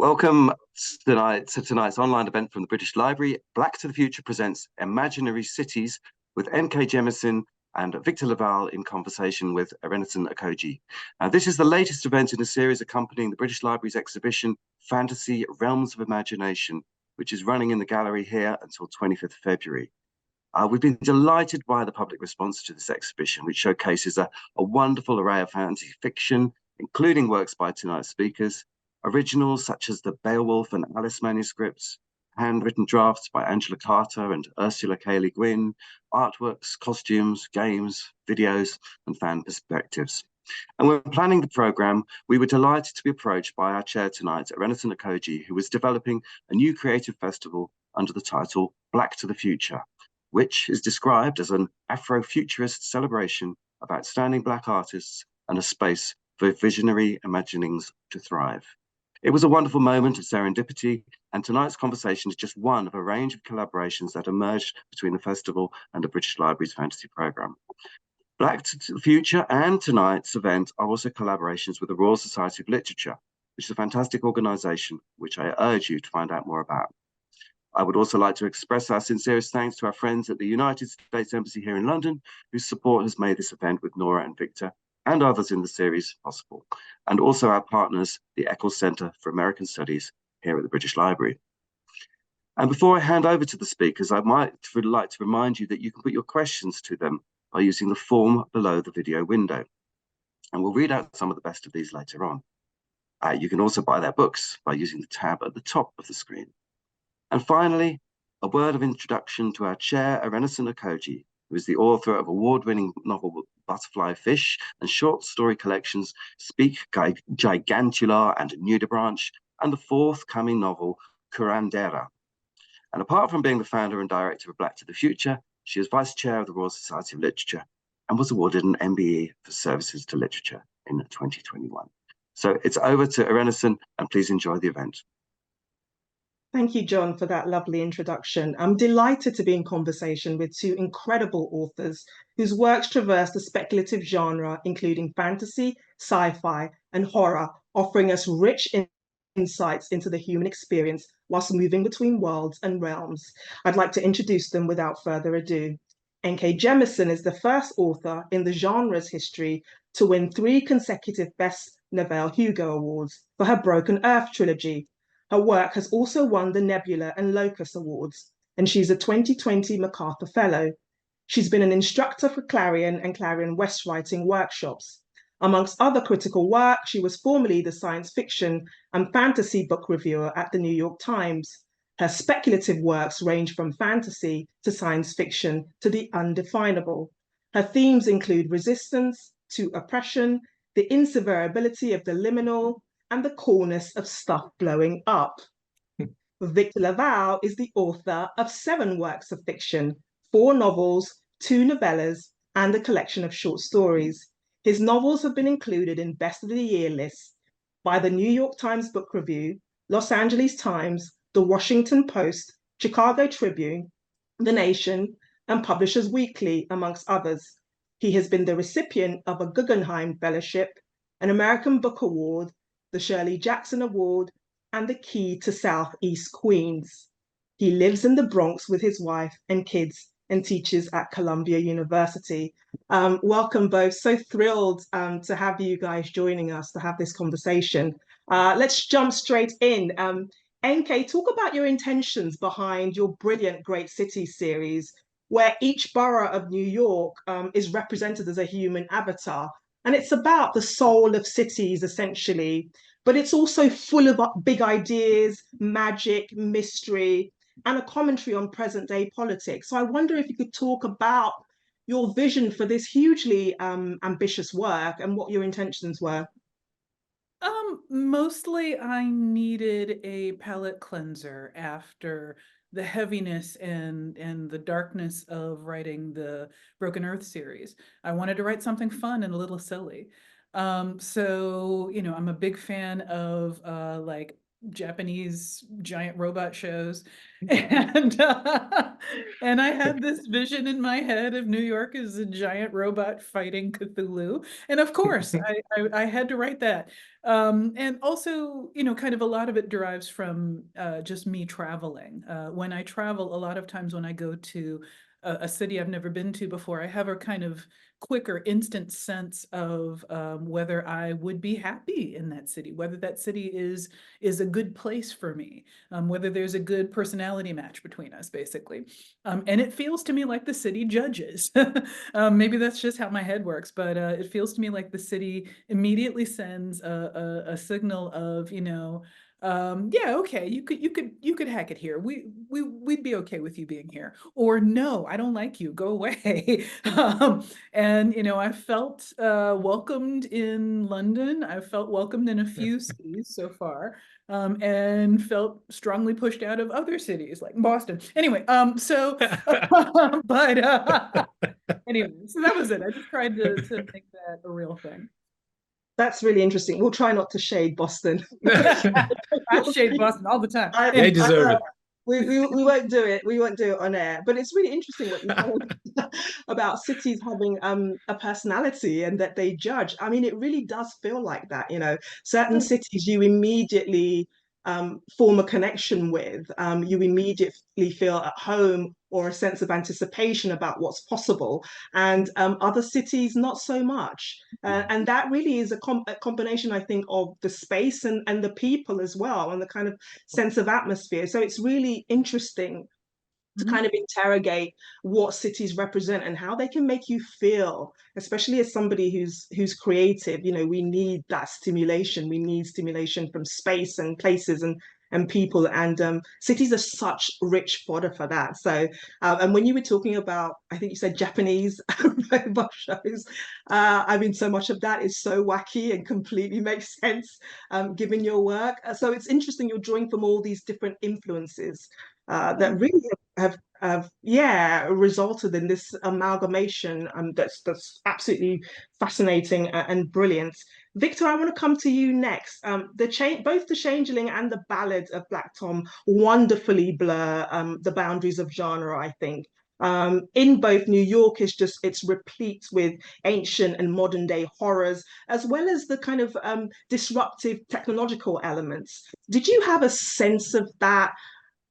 Welcome to tonight's online event from the British Library. Black to the Future presents Imaginary Cities with N.K. Jemisin and Victor LaValle in conversation with Irenosen Okojie. This is the latest event in a series accompanying the British Library's exhibition Fantasy Realms of Imagination, which is running in the gallery here until 25th February. We've been delighted by the public response to this exhibition, which showcases a wonderful array of fantasy fiction, including works by tonight's speakers, originals such as the Beowulf and Alice manuscripts, handwritten drafts by Angela Carter and Ursula K. Le Guin, artworks, costumes, games, videos, and fan perspectives. And when planning the programme, we were delighted to be approached by our chair tonight, Irenosen Okojie, who was developing a new creative festival under the title Black to the Future, which is described as an Afrofuturist celebration of outstanding Black artists and a space for visionary imaginings to thrive. It was a wonderful moment of serendipity, and tonight's conversation is just one of a range of collaborations that emerged between the festival and the British Library's fantasy programme. Black to the Future and tonight's event are also collaborations with the Royal Society of Literature, which is a fantastic organisation which I urge you to find out more about. I would also like to express our sincerest thanks to our friends at the United States Embassy here in London, whose support has made this event with Nora and Victor and others in the series possible, and also our partners, the Eccles Centre for American Studies here at the British Library. And before I hand over to the speakers, I would like to remind you that you can put your questions to them by using the form below the video window. And we'll read out some of the best of these later on. You can also buy their books by using the tab at the top of the screen. And finally, a word of introduction to our chair, Irenosen Okojie, who is the author of award-winning novel Butterfly Fish and short story collections Speak Gigantula and Nudibranch, and the forthcoming novel Curandera. And apart from being the founder and director of Black to the Future, she is vice chair of the Royal Society of Literature and was awarded an MBE for services to literature in 2021. So it's over to Irenosen, and please enjoy the event. Thank you, John, for that lovely introduction. I'm delighted to be in conversation with two incredible authors whose works traverse the speculative genre, including fantasy, sci-fi, and horror, offering us rich insights into the human experience whilst moving between worlds and realms. I'd like to introduce them without further ado. N.K. Jemisin is the first author in the genre's history to win 3 consecutive Best Novel Hugo Awards for her Broken Earth trilogy. Her work has also won the Nebula and Locus Awards, and she's a 2020 MacArthur Fellow. She's been an instructor for Clarion and Clarion West writing workshops. Amongst other critical work, she was formerly the science fiction and fantasy book reviewer at the New York Times. Her speculative works range from fantasy to science fiction to the undefinable. Her themes include resistance to oppression, the inseverability of the liminal, and the coolness of stuff blowing up. Victor LaValle is the author of 7 works of fiction, 4 novels, 2 novellas, and a collection of short stories. His novels have been included in Best of the Year lists by the New York Times Book Review, Los Angeles Times, The Washington Post, Chicago Tribune, The Nation, and Publishers Weekly, amongst others. He has been the recipient of a Guggenheim Fellowship, an American Book Award, the Shirley Jackson Award, and the Key to Southeast Queens. He lives in the Bronx with his wife and kids and teaches at Columbia University. Welcome both. So thrilled to have you guys joining us to have this conversation. Let's jump straight in. NK, talk about your intentions behind your brilliant Great Cities series, where each borough of New York is represented as a human avatar. And it's about the soul of cities, essentially, but it's also full of big ideas, magic, mystery, and a commentary on present-day politics. So I wonder if you could talk about your vision for this hugely ambitious work and what your intentions were. Mostly I needed a palate cleanser after the heaviness and the darkness of writing the Broken Earth series. I wanted to write something fun and a little silly. So, you know, I'm a big fan of like Japanese giant robot shows. And and I had this vision in my head of New York as a giant robot fighting Cthulhu. And of course, I had to write that. And also, you know, kind of a lot of it derives from just me traveling. When I travel, a lot of times when I go to a city I've never been to before, I have a kind of quicker, instant sense of whether I would be happy in that city, whether that city is a good place for me, whether there's a good personality match between us, basically. And it feels to me like the city judges. Maybe that's just how my head works, but it feels to me like the city immediately sends a signal of, you know, yeah, okay, you could hack it here. We'd be okay with you being here. Or no, I don't like you, go away. And you know, I felt welcomed in London. I felt welcomed in a few cities so far, and felt strongly pushed out of other cities like Boston. Anyway, but anyway, so that was it. I just tried to make that a real thing. That's really interesting. We'll try not to shade Boston. I shade Boston all the time. They deserve it. We won't do it. We won't do it on air. But it's really interesting what you said about cities having a personality and that they judge. I mean, it really does feel like that. You know, certain cities you immediately form a connection with. You immediately feel at home or a sense of anticipation about what's possible, and other cities not so much. And that really is a combination, I think, of the space and the people as well, and the kind of sense of atmosphere. So it's really interesting to kind of interrogate what cities represent and how they can make you feel, especially as somebody who's creative. You know, we need that stimulation. We need stimulation from space and places and people, and cities are such rich fodder for that. So and when you were talking about, I think you said Japanese robot shows, I mean, so much of that is so wacky and completely makes sense given your work. So it's interesting you're drawing from all these different influences that really have resulted in this amalgamation that's absolutely fascinating and brilliant. Victor, I want to come to you next. Both the Changeling and the Ballad of Black Tom wonderfully blur the boundaries of genre, I think. In both, New York it's replete with ancient and modern day horrors, as well as the kind of disruptive technological elements. Did you have a sense of that,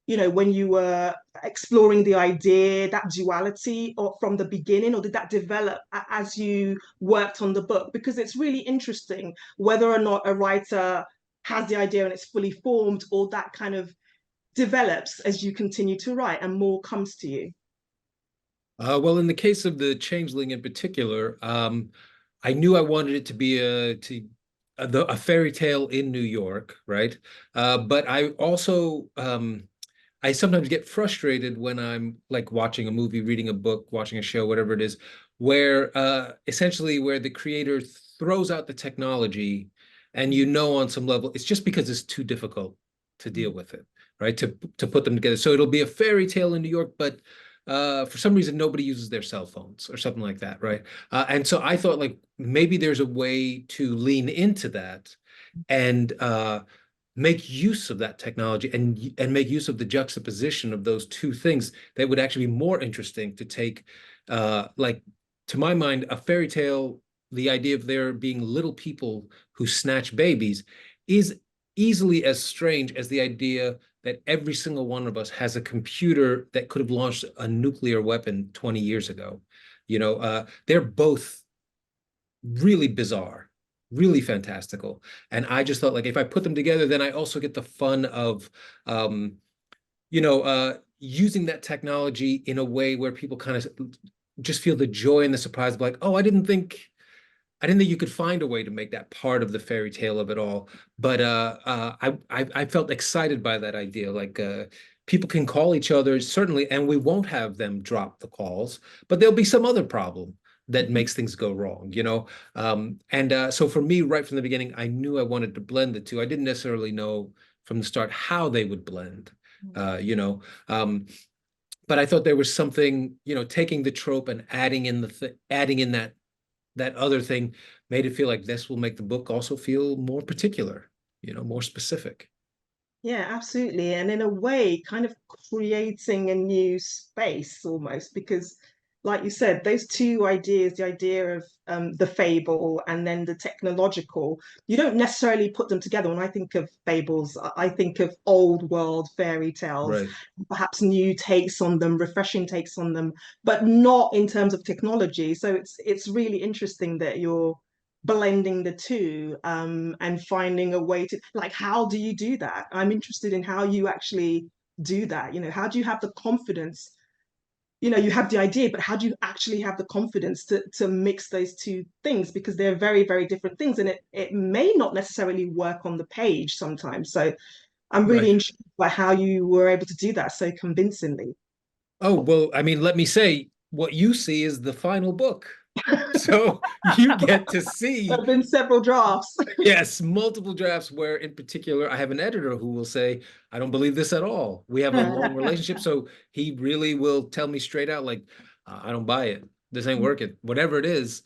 you know, when you were exploring the idea, that duality, or from the beginning, or did that develop as you worked on the book? Because it's really interesting whether or not a writer has the idea and it's fully formed, or that kind of develops as you continue to write and more comes to you. Well, in the case of the Changeling in particular, I knew I wanted it to be a fairy tale in New York, right? But I also I sometimes get frustrated when I'm like watching a movie, reading a book, watching a show, whatever it is, where essentially where the creator throws out the technology, and you know on some level it's just because it's too difficult to deal with it, right? To put them together. So it'll be a fairy tale in New York, but for some reason nobody uses their cell phones or something like that, right? And so I thought like maybe there's a way to lean into that and make use of that technology and make use of the juxtaposition of those two things that would actually be more interesting to take. Like, to my mind, a fairy tale, the idea of there being little people who snatch babies is easily as strange as the idea that every single one of us has a computer that could have launched a nuclear weapon 20 years ago. You know, they're both really bizarre, really fantastical. And I just thought, like, if I put them together, then I also get the fun of, using that technology in a way where people kind of just feel the joy and the surprise of like, oh, I didn't think you could find a way to make that part of the fairy tale of it all. But I felt excited by that idea. Like, people can call each other, certainly, and we won't have them drop the calls, but there'll be some other problem that makes things go wrong, you know? So for me, right from the beginning, I knew I wanted to blend the two. I didn't necessarily know from the start how they would blend, but I thought there was something, you know, taking the trope and adding in that other thing made it feel like this will make the book also feel more particular, you know, more specific. Yeah, absolutely. And in a way, kind of creating a new space almost, because, like you said, those two ideas, the idea of the fable and then the technological, you don't necessarily put them together. When I think of fables, I think of old world fairy tales, Right. perhaps new takes on them, refreshing takes on them, but not in terms of technology. So it's really interesting that you're blending the two and finding a way to, like, how do you do that? I'm interested in how you actually do that. How do you have the confidence? You have the idea, but how do you actually have the confidence to mix those two things? Because they're very, very different things, and it may not necessarily work on the page sometimes. So I'm really Right. intrigued by how you were able to do that so convincingly. Oh, well, I mean, let me say, what you see is the final book. So you get to There see, have been several drafts. yes, multiple drafts where, in particular, I have an editor who will say, I don't believe this at all. We have a long relationship. So he really will tell me straight out, like, I don't buy it. This ain't working, whatever it is.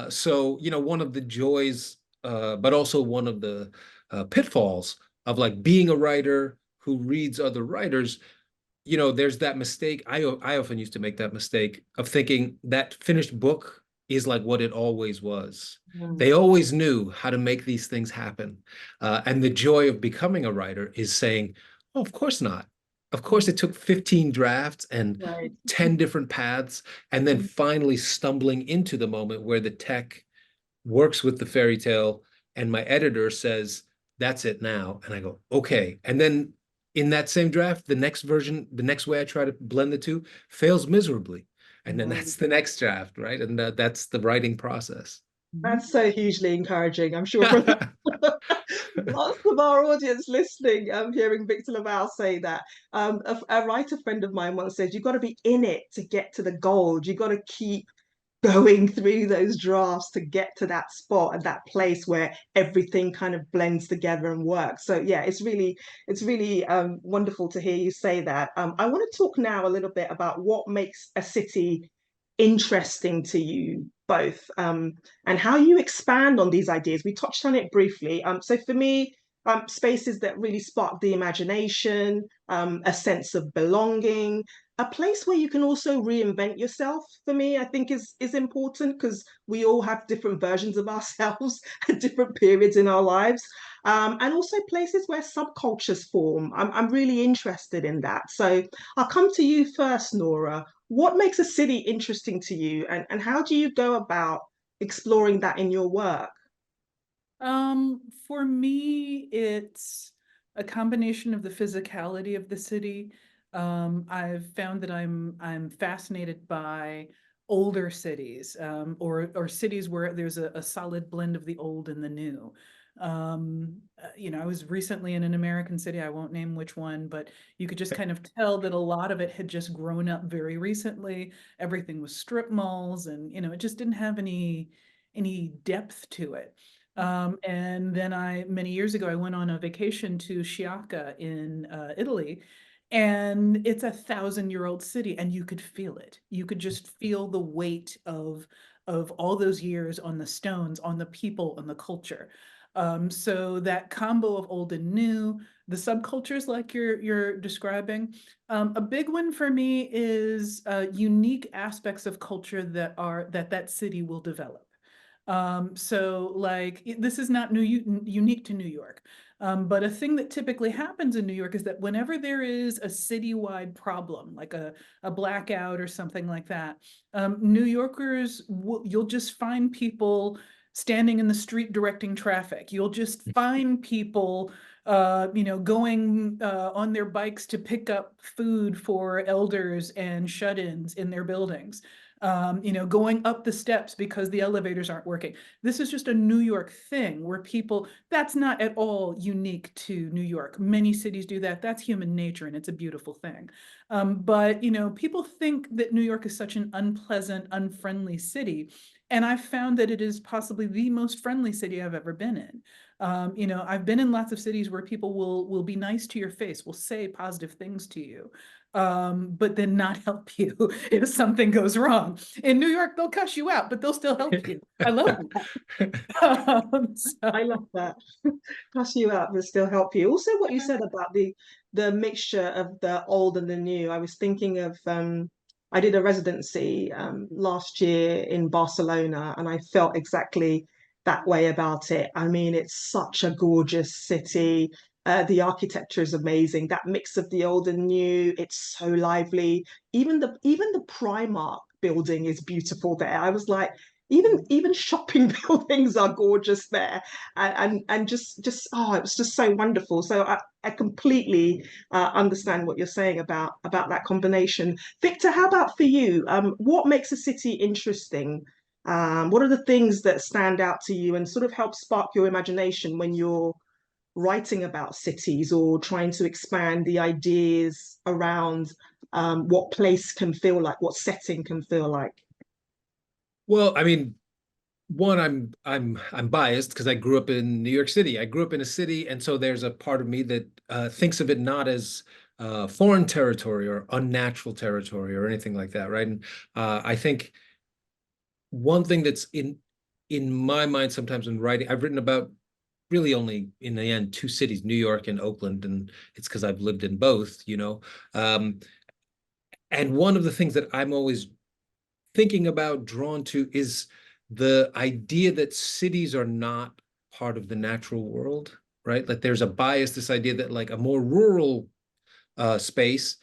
So, one of the joys, but also one of the pitfalls of like being a writer who reads other writers, there's that mistake. I often used to make that mistake of thinking that finished book is like what it always was. Mm, They always knew how to make these things happen. And the joy of becoming a writer is saying, oh, of course not. Of course, it took 15 drafts and right. 10 different paths, and then finally stumbling into the moment where the tech works with the fairy tale, and my editor says, that's it now. And I go, okay. And then in that same draft, the next version, the next way I try to blend the two fails miserably. And then Mm. that's the next draft, right? And that's the writing process. That's so hugely encouraging. I'm sure for lots of our audience listening, hearing Victor LaValle say that. A writer friend of mine once said, you've got to be in it to get to the gold. You've got to keep going through those drafts to get to that spot and that place where everything kind of blends together and works. So yeah, it's really wonderful to hear you say that. I want to talk now a little bit about what makes a city interesting to you both, and how you expand on these ideas. We touched on it briefly. So for me, spaces that really spark the imagination, a sense of belonging, a place where you can also reinvent yourself, for me, I think is important, because we all have different versions of ourselves at different periods in our lives. And also places where subcultures form. I'm really interested in that. So I'll come to you first, Nora. What makes a city interesting to you, and how do you go about exploring that in your work? For me, it's a combination of the physicality of the city. I've found that I'm fascinated by older cities, or cities where there's a solid blend of the old and the new. I was recently in an American city, I won't name which one, but you could just kind of tell that a lot of it had just grown up very recently. Everything was strip malls, and it just didn't have any depth to it. And then many years ago, I went on a vacation to Sciacca in Italy, and it's 1,000-year-old city, and you could feel it. You could just feel the weight of all those years on the stones, on the people, and the culture. So that combo of old and new, the subcultures like you're describing. A big one for me is unique aspects of culture that city will develop. So like this is not unique to New York. But a thing that typically happens in New York is that whenever there is a citywide problem, like a blackout or something like that, New Yorkers, you'll just find people standing in the street directing traffic. You'll just find people going on their bikes to pick up food for elders and shut-ins in their buildings. Going up the steps because the elevators aren't working. This is just a New York thing where that's not at all unique to New York. Many cities do that. That's human nature, and it's a beautiful thing. But people think that New York is such an unpleasant, unfriendly city. And I've found that it is possibly the most friendly city I've ever been in. You know, I've been in lots of cities where people will be nice to your face, will say positive things to you, but then not help you if something goes wrong. In New York, they'll cuss you out, but they'll still help you. I love that. I love that. Cuss you out, but still help you. Also, what you said about the mixture of the old and the new. I was thinking of I did a residency last year in Barcelona, and I felt exactly that way about it. I mean, it's such a gorgeous city. The architecture is amazing. That mix of the old and new, it's so lively. Even the Primark building is beautiful there. I was like, even shopping buildings are gorgeous there, and just oh, it was just so wonderful. So I completely understand what you're saying about that combination. Victor, how about for you? What makes a city interesting? What are the things that stand out to you and sort of help spark your imagination when you're writing about cities or trying to expand the ideas around what place can feel like, what setting can feel like? Well, I mean, one, I'm biased because I grew up in New York City. I grew up in a city, and so there's a part of me that thinks of it not as foreign territory or unnatural territory or anything like that, right? And I think one thing that's in my mind sometimes when writing, I've written about really only in the end two cities, New York and Oakland, and it's because I've lived in both, you know. And one of the things that I'm always thinking about, drawn to, is the idea that cities are not part of the natural world, right? Like there's a bias, this idea that like a more rural space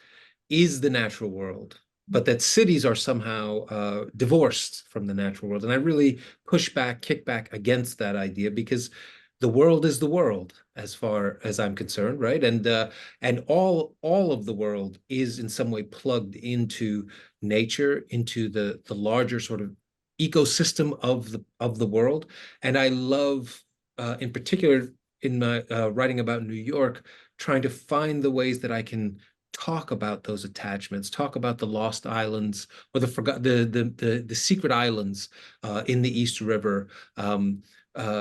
is the natural world, but that cities are somehow divorced from the natural world. And I really push back, kick back against that idea, because the world is the world as far as I'm concerned, right? And all of the world is in some way plugged into nature, into the larger sort of ecosystem of the world. And I love, in particular, in my writing about New York, trying to find the ways that I can talk about those attachments, talk about the lost islands or the secret islands in the East River.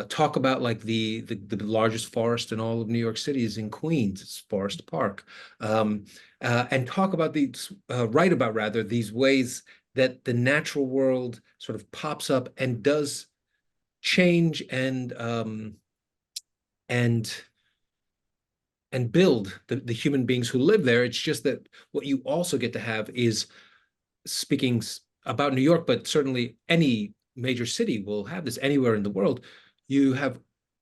Talk about like the largest forest in all of New York City is in Queens. It's Forest Park, and talk about these, write about rather these ways that the natural world sort of pops up and does change and build the human beings who live there. It's just that what you also get to have is, speaking about New York, but certainly any major city will have this anywhere in the world, you have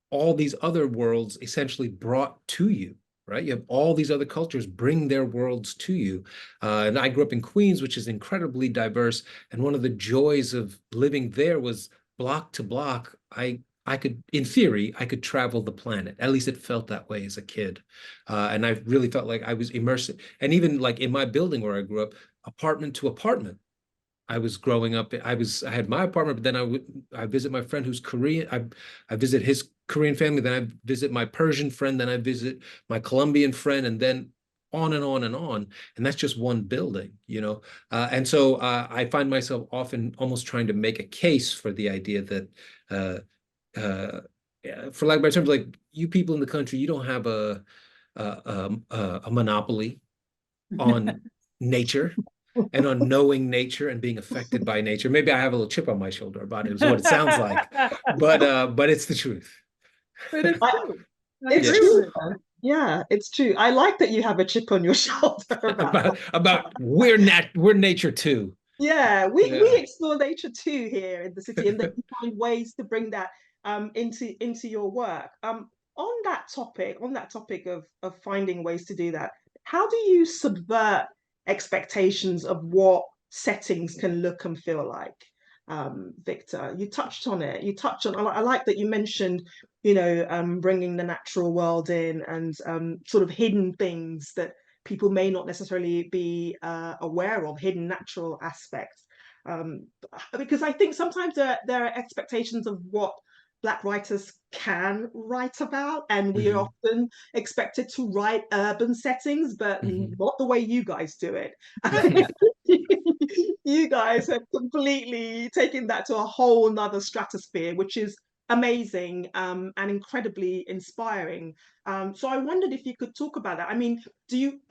all these other worlds essentially brought to you, right? You have all these other cultures bring their worlds to you. And I grew up in Queens, which is incredibly diverse. And one of the joys of living there was block to block, I could, in theory, I could travel the planet. At least it felt that way as a kid. And I really felt like I was immersed. And even like in my building where I grew up, apartment to apartment, I was growing up. I had my apartment, but then I visit my friend who's Korean. I visit his Korean family. Then I visit my Persian friend. Then I visit my Colombian friend, and then on and on and on. And that's just one building, you know. And so I find myself often almost trying to make a case for the idea that, for lack of better terms, like you people in the country, you don't have a monopoly on nature and on knowing nature and being affected by nature. Maybe I have a little chip on my shoulder about it, is what it sounds like. But it's the truth. But it's true. It's true. Yeah, it's true. I like that you have a chip on your shoulder about we're nature too. Yeah, we explore nature too here in the city, and that you find ways to bring that into your work. On that topic of finding ways to do that, how do you subvert expectations of what settings can look and feel like? Victor, you touched on it. I like that you mentioned, bringing the natural world in and sort of hidden things that people may not necessarily be aware of, hidden natural aspects. Because I think sometimes there are expectations of what Black writers can write about, and we are often expected to write urban settings, but not the way you guys do it. You guys have completely taken that to a whole nother stratosphere, which is amazing and incredibly inspiring. So I wondered if you could talk about that. I mean,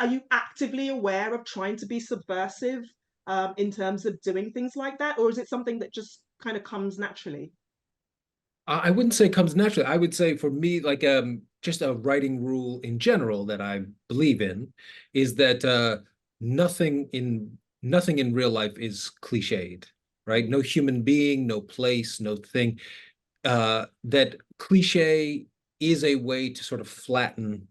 are you actively aware of trying to be subversive in terms of doing things like that, or is it something that just kind of comes naturally? I wouldn't say comes naturally. I would say for me, like just a writing rule in general that I believe in is that nothing in real life is cliched, right? No human being, no place, no thing. That cliche is a way to sort of flatten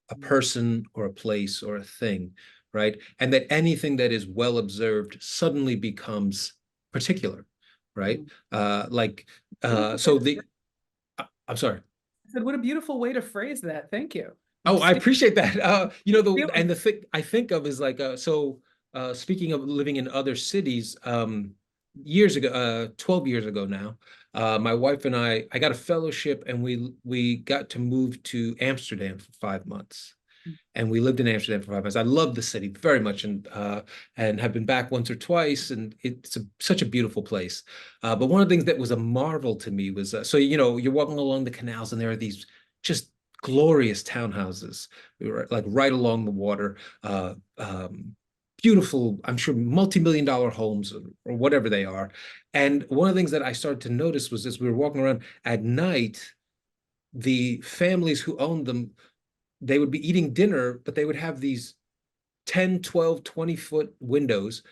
a person or a place or a thing, right? And that anything that is well observed suddenly becomes particular, right? Like so the I'm sorry. I said, what a beautiful way to phrase that. Thank you. Oh, I Speak appreciate that. You know, real- the thing I think of is like speaking of living in other cities, years ago, 12 years ago now, my wife and I got a fellowship and we got to move to Amsterdam for 5 months. And we lived in Amsterdam for 5 months. I love the city very much, and have been back once or twice, and it's such a beautiful place. But one of the things that was a marvel to me was so you know you're walking along the canals, and there are these just glorious townhouses, like right along the water. Beautiful, I'm sure, multi-million-dollar homes or whatever they are. And one of the things that I started to notice was as we were walking around at night, the families who owned them, they would be eating dinner, but they would have these 10, 12, 20-foot windows.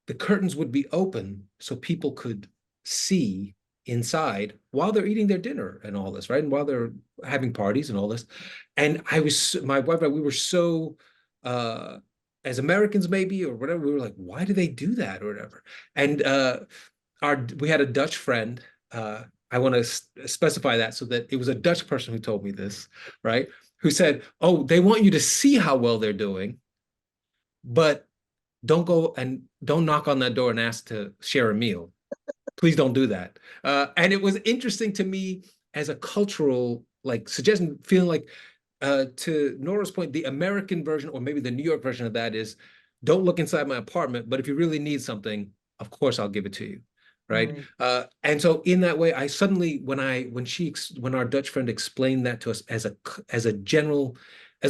The curtains would be open so people could see inside while they're eating their dinner and all this, right? And while they're having parties and all this. And my wife and I, we were so, as Americans maybe, or whatever, we were like, why do they do that or whatever? And we had a Dutch friend, I want to specify that so that it was a Dutch person who told me this, right? Who said, oh, they want you to see how well they're doing, but don't go and don't knock on that door and ask to share a meal. Please don't do that. And it was interesting to me as a cultural like suggestion, feeling like to Nora's point, the American version or maybe the New York version of that is don't look inside my apartment, but if you really need something, of course I'll give it to you. Right. And so in that way, I suddenly, when our Dutch friend explained that to us as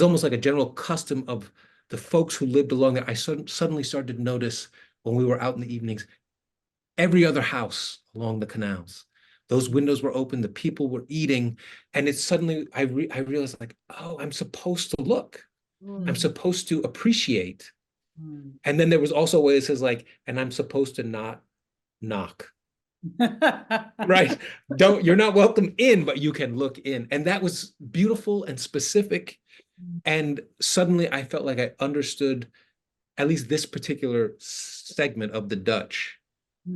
almost like a general custom of the folks who lived along there, I suddenly started to notice when we were out in the evenings, every other house along the canals, those windows were open, the people were eating, and it's suddenly, I realized like, oh, I'm supposed to look. I'm supposed to appreciate. And then there was also a way it says like, and I'm supposed to not knock. Right? You're not welcome in, but you can look in. And that was beautiful and specific. And suddenly I felt like I understood at least this particular segment of the Dutch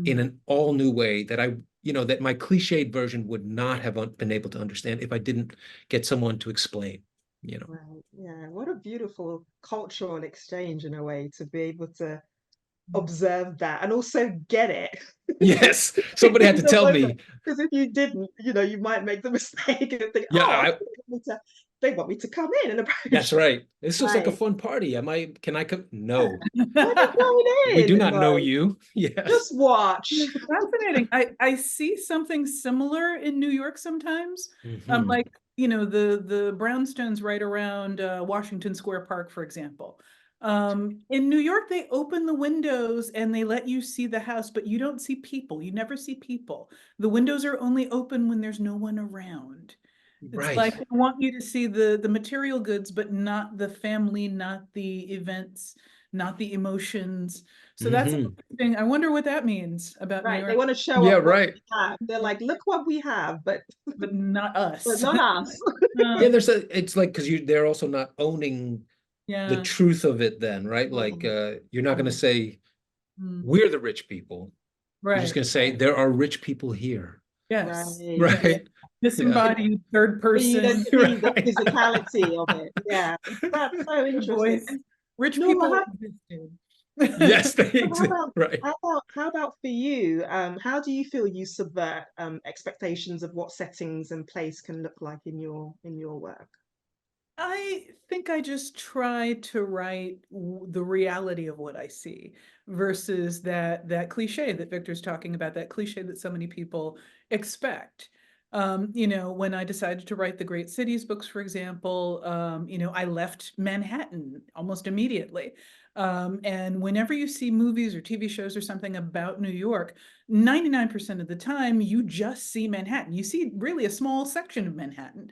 in an all new way that that my cliched version would not have been able to understand if I didn't get someone to explain, Right. Yeah. What a beautiful cultural exchange in a way to be able to observe that and also get it. Yes, somebody had to tell me. Because if you didn't, you might make the mistake and think, Yeah, they want me to come in and approach. That's right. This looks like a fun party. Can I come? No. Why are you going in? We do not know you. Yes. Just watch. Fascinating. I see something similar in New York sometimes. Like, the brownstones right around Washington Square Park, for example. In New York, they open the windows and they let you see the house, but you don't see people. You never see people. The windows are only open when there's no one around. It's like they want you to see the material goods, but not the family, not the events, not the emotions. So that's interesting. I wonder what that means about New York. They want to show up what we have. They're like, look what we have, but not us. But not us. Yeah, it's like because they're also not owning the truth of it then, right? Like you're not going to say we're the rich people. Right. You're just going to say there are rich people here. Yes. Right. Disembodied third person. The physicality of it. Yeah. That's so interesting. Rich people existed. Yes, they exist. Right. How about for you? How do you feel you subvert expectations of what settings and place can look like in your work? I think I just try to write the reality of what I see versus that cliche that Victor's talking about, that cliche that so many people expect. You know, when I decided to write the Great Cities books, for example, you know, I left Manhattan almost immediately. And whenever you see movies or TV shows or something about New York, 99% of the time you just see Manhattan. You see really a small section of Manhattan.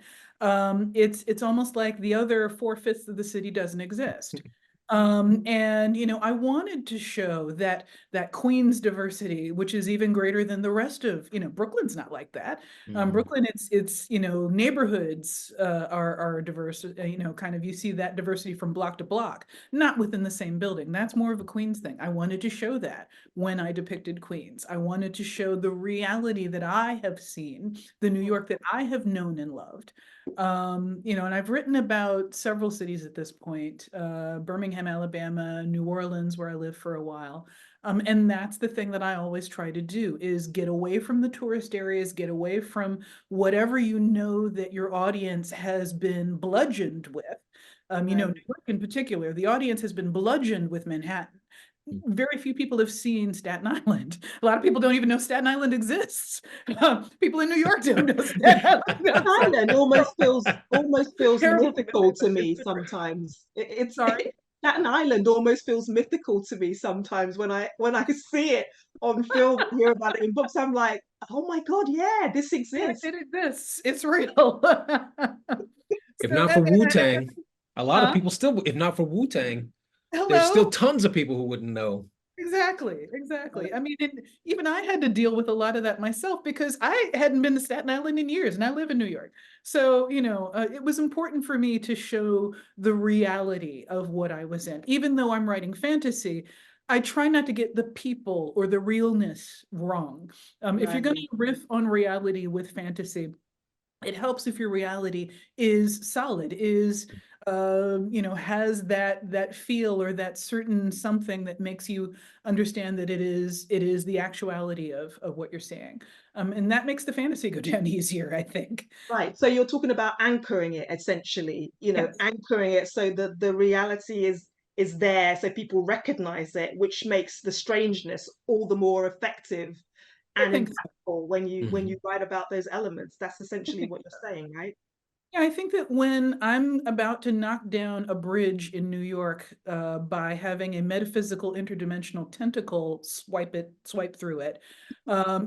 It's almost like the other 4/5 of the city doesn't exist. And you know, I wanted to show that Queens diversity, which is even greater than the rest of, you know, Brooklyn's not like that. Brooklyn, it's you know, neighborhoods are diverse. You know, kind of you see that diversity from block to block, not within the same building. That's more of a Queens thing. I wanted to show that when I depicted Queens. I wanted to show the reality that I have seen, the New York that I have known and loved. You know, and I've written about several cities at this point, Birmingham, Alabama, New Orleans, where I lived for a while. And that's the thing that I always try to do, is get away from the tourist areas, get away from whatever you know that your audience has been bludgeoned with. You know, New York in particular, the audience has been bludgeoned with Manhattan. Very few people have seen Staten Island. A lot of people don't even know Staten Island exists. People in New York don't know Staten Island. Staten Island almost feels Terrible mythical to me sometimes. Sorry? Staten Island almost feels mythical to me sometimes when I see it on film, hear about it in books. I'm like, oh my God, yeah, this exists. It exists. It's real. If not for Wu-Tang, a lot of people still, if not for Wu-Tang, there's still tons of people who wouldn't know. Exactly. I mean, even I had to deal with a lot of that myself, because I hadn't been to Staten Island in years, and I live in New York. So, you know, it was important for me to show the reality of what I was in. Even though I'm writing fantasy, I try not to get the people or the realness wrong. If you're going to riff on reality with fantasy, it helps if your reality is solid, is you know, has that feel or that certain something that makes you understand that it is the actuality of what you're seeing. And that makes the fantasy go down easier, I think. Right. So you're talking about anchoring it, essentially, you know, Yes. anchoring it so that the reality is there, so people recognize it, which makes the strangeness all the more effective I and think impactful when you write about those elements. That's essentially what you're saying, right? Yeah, I think that when I'm about to knock down a bridge in New York by having a metaphysical interdimensional tentacle swipe through it,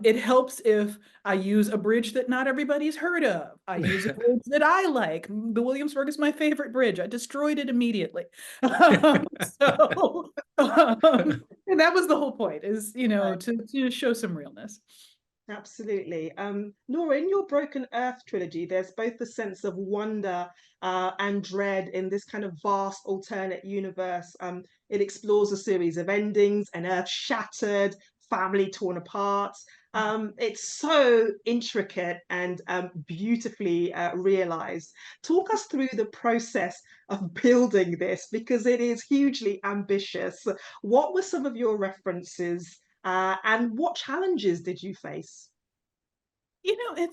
it helps if I use a bridge that not everybody's heard of. I use a bridge that I like. The Williamsburg is my favorite bridge. I destroyed it immediately. So, and that was the whole point, is, you know, to show some realness. Absolutely. Laura, in your Broken Earth trilogy, there's both the sense of wonder and dread in this kind of vast alternate universe. It explores a series of endings, an Earth shattered, family torn apart. It's so intricate and beautifully realized. Talk us through the process of building this, because it is hugely ambitious. What were some of your references? And what challenges did you face? You know,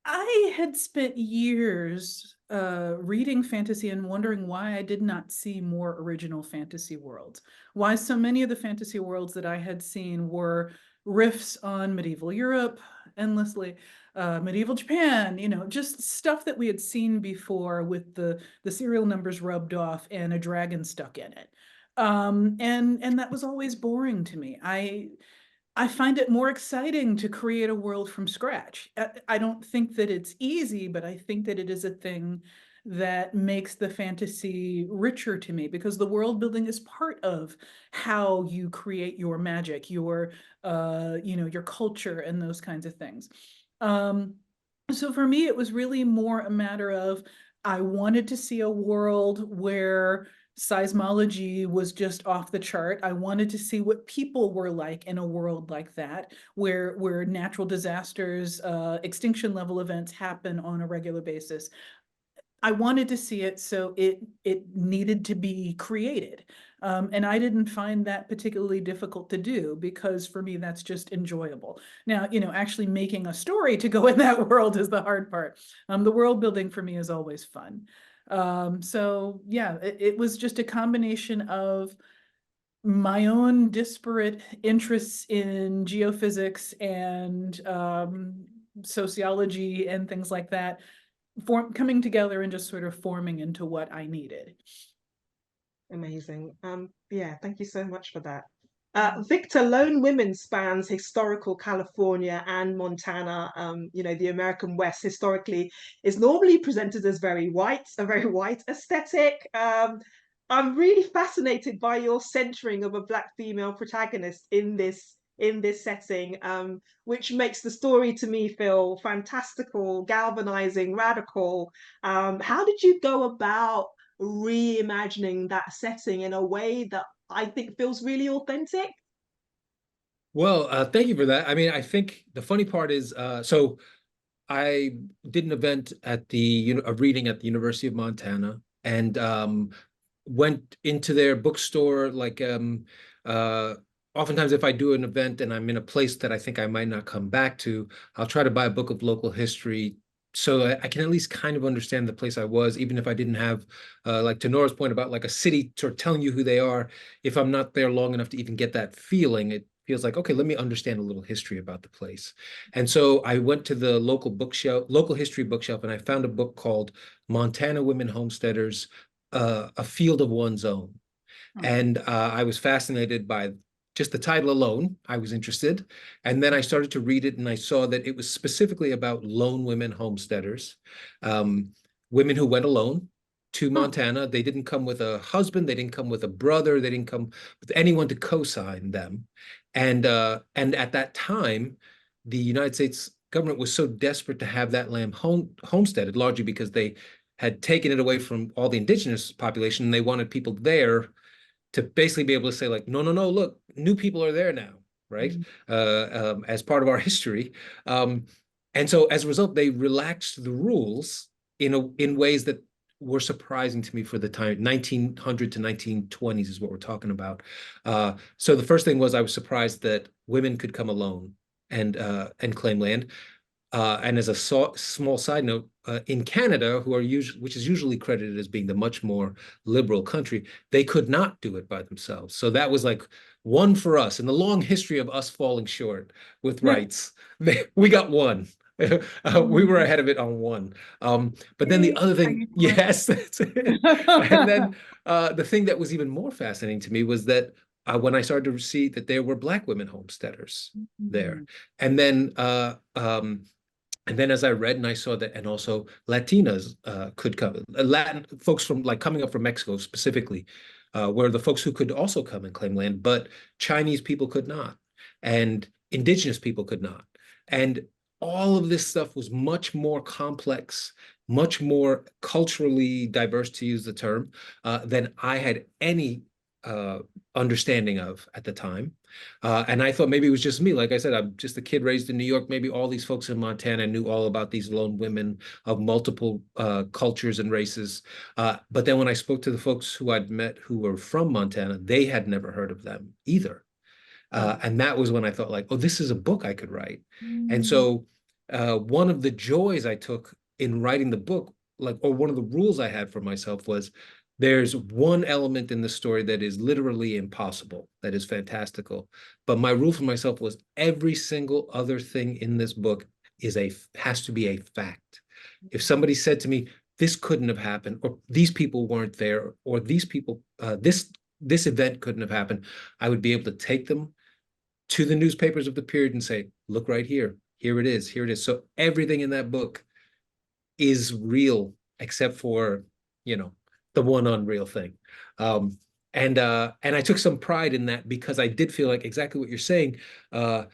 I had spent years reading fantasy and wondering why I did not see more original fantasy worlds. Why so many of the fantasy worlds that I had seen were riffs on medieval Europe, endlessly, medieval Japan, you know, just stuff that we had seen before with the serial numbers rubbed off and a dragon stuck in it. And that was always boring to me. I find it more exciting to create a world from scratch. I don't think that it's easy, but I think that it is a thing that makes the fantasy richer to me, because the world building is part of how you create your magic, your you know, your culture and those kinds of things. So for me, it was really more a matter of, I wanted to see a world where seismology was just off the chart. I wanted to see what people were like in a world like that, where natural disasters, extinction level events happen on a regular basis. I wanted to see it, so it needed to be created. And I didn't find that particularly difficult to do, because for me, that's just enjoyable. Now, you know, actually making a story to go in that world is the hard part. The world building for me is always fun. So yeah, it was just a combination of my own disparate interests in geophysics and sociology and things like that, coming together and just sort of forming into what I needed. Amazing. Yeah, thank you so much for that. Victor, Lone Women spans historical California and Montana. The American West historically is normally presented as a very white aesthetic. I'm really fascinated by your centering of a Black female protagonist in this setting, which makes the story to me feel fantastical, galvanizing, radical. How did you go about reimagining that setting in a way that I think feels really authentic? Well, thank you for that. I mean, I think the funny part is, so I did an event at a reading at the University of Montana, and went into their bookstore. Oftentimes if I do an event and I'm in a place that I think I might not come back to, I'll try to buy a book of local history so I can at least kind of understand the place I was, even if I didn't have, like to Nora's point about like a city sort of telling you who they are. If I'm not there long enough to even get that feeling, it feels like, okay, let me understand a little history about the place. And so I went to the local history bookshelf, and I found a book called Montana Women Homesteaders, A Field of One's Own. And I was fascinated by just the title alone. I was interested. And then I started to read it, and I saw that it was specifically about lone women homesteaders, women who went alone to Montana. They didn't come with a husband. They didn't come with a brother. They didn't come with anyone to co-sign them. And at that time, the United States government was so desperate to have that land homesteaded, largely because they had taken it away from all the indigenous population, and they wanted people there to basically be able to say like, no, no, no, look, new people are there now, right? As part of our history. And so as a result, they relaxed the rules in ways that were surprising to me for the time. 1900 to 1920s is what we're talking about. So the first thing was I was surprised that women could come alone and claim land. And as a small side note, in Canada, which is usually credited as being the much more liberal country, they could not do it by themselves. So that was like one for us. In the long history of us falling short with rights, we got one. We were ahead of it on one. But then the other thing, yes, that's it. And then the thing that was even more fascinating to me was that when I started to see that there were Black women homesteaders there. And then as I read and I saw that, and also Latinas could come, Latin folks from like coming up from Mexico specifically, were the folks who could also come and claim land, but Chinese people could not, and indigenous people could not. And all of this stuff was much more complex, much more culturally diverse, to use the term, than I had any understanding of at the time. And I thought maybe it was just me. Like I said, I'm just a kid raised in New York. Maybe all these folks in Montana knew all about these lone women of multiple cultures and races. But then when I spoke to the folks who I'd met who were from Montana, they had never heard of them either. And that was when I thought like, oh, this is a book I could write. And so one of the joys I took in writing the book, or one of the rules I had for myself was, there's one element in the story that is literally impossible, that is fantastical. But my rule for myself was every single other thing in this book has to be a fact. If somebody said to me, this couldn't have happened, or these people weren't there, or these people, this event couldn't have happened, I would be able to take them to the newspapers of the period and say, look right here, here it is, here it is. So everything in that book is real, except for, the one unreal thing. And I took some pride in that, because I did feel like exactly what you're saying. To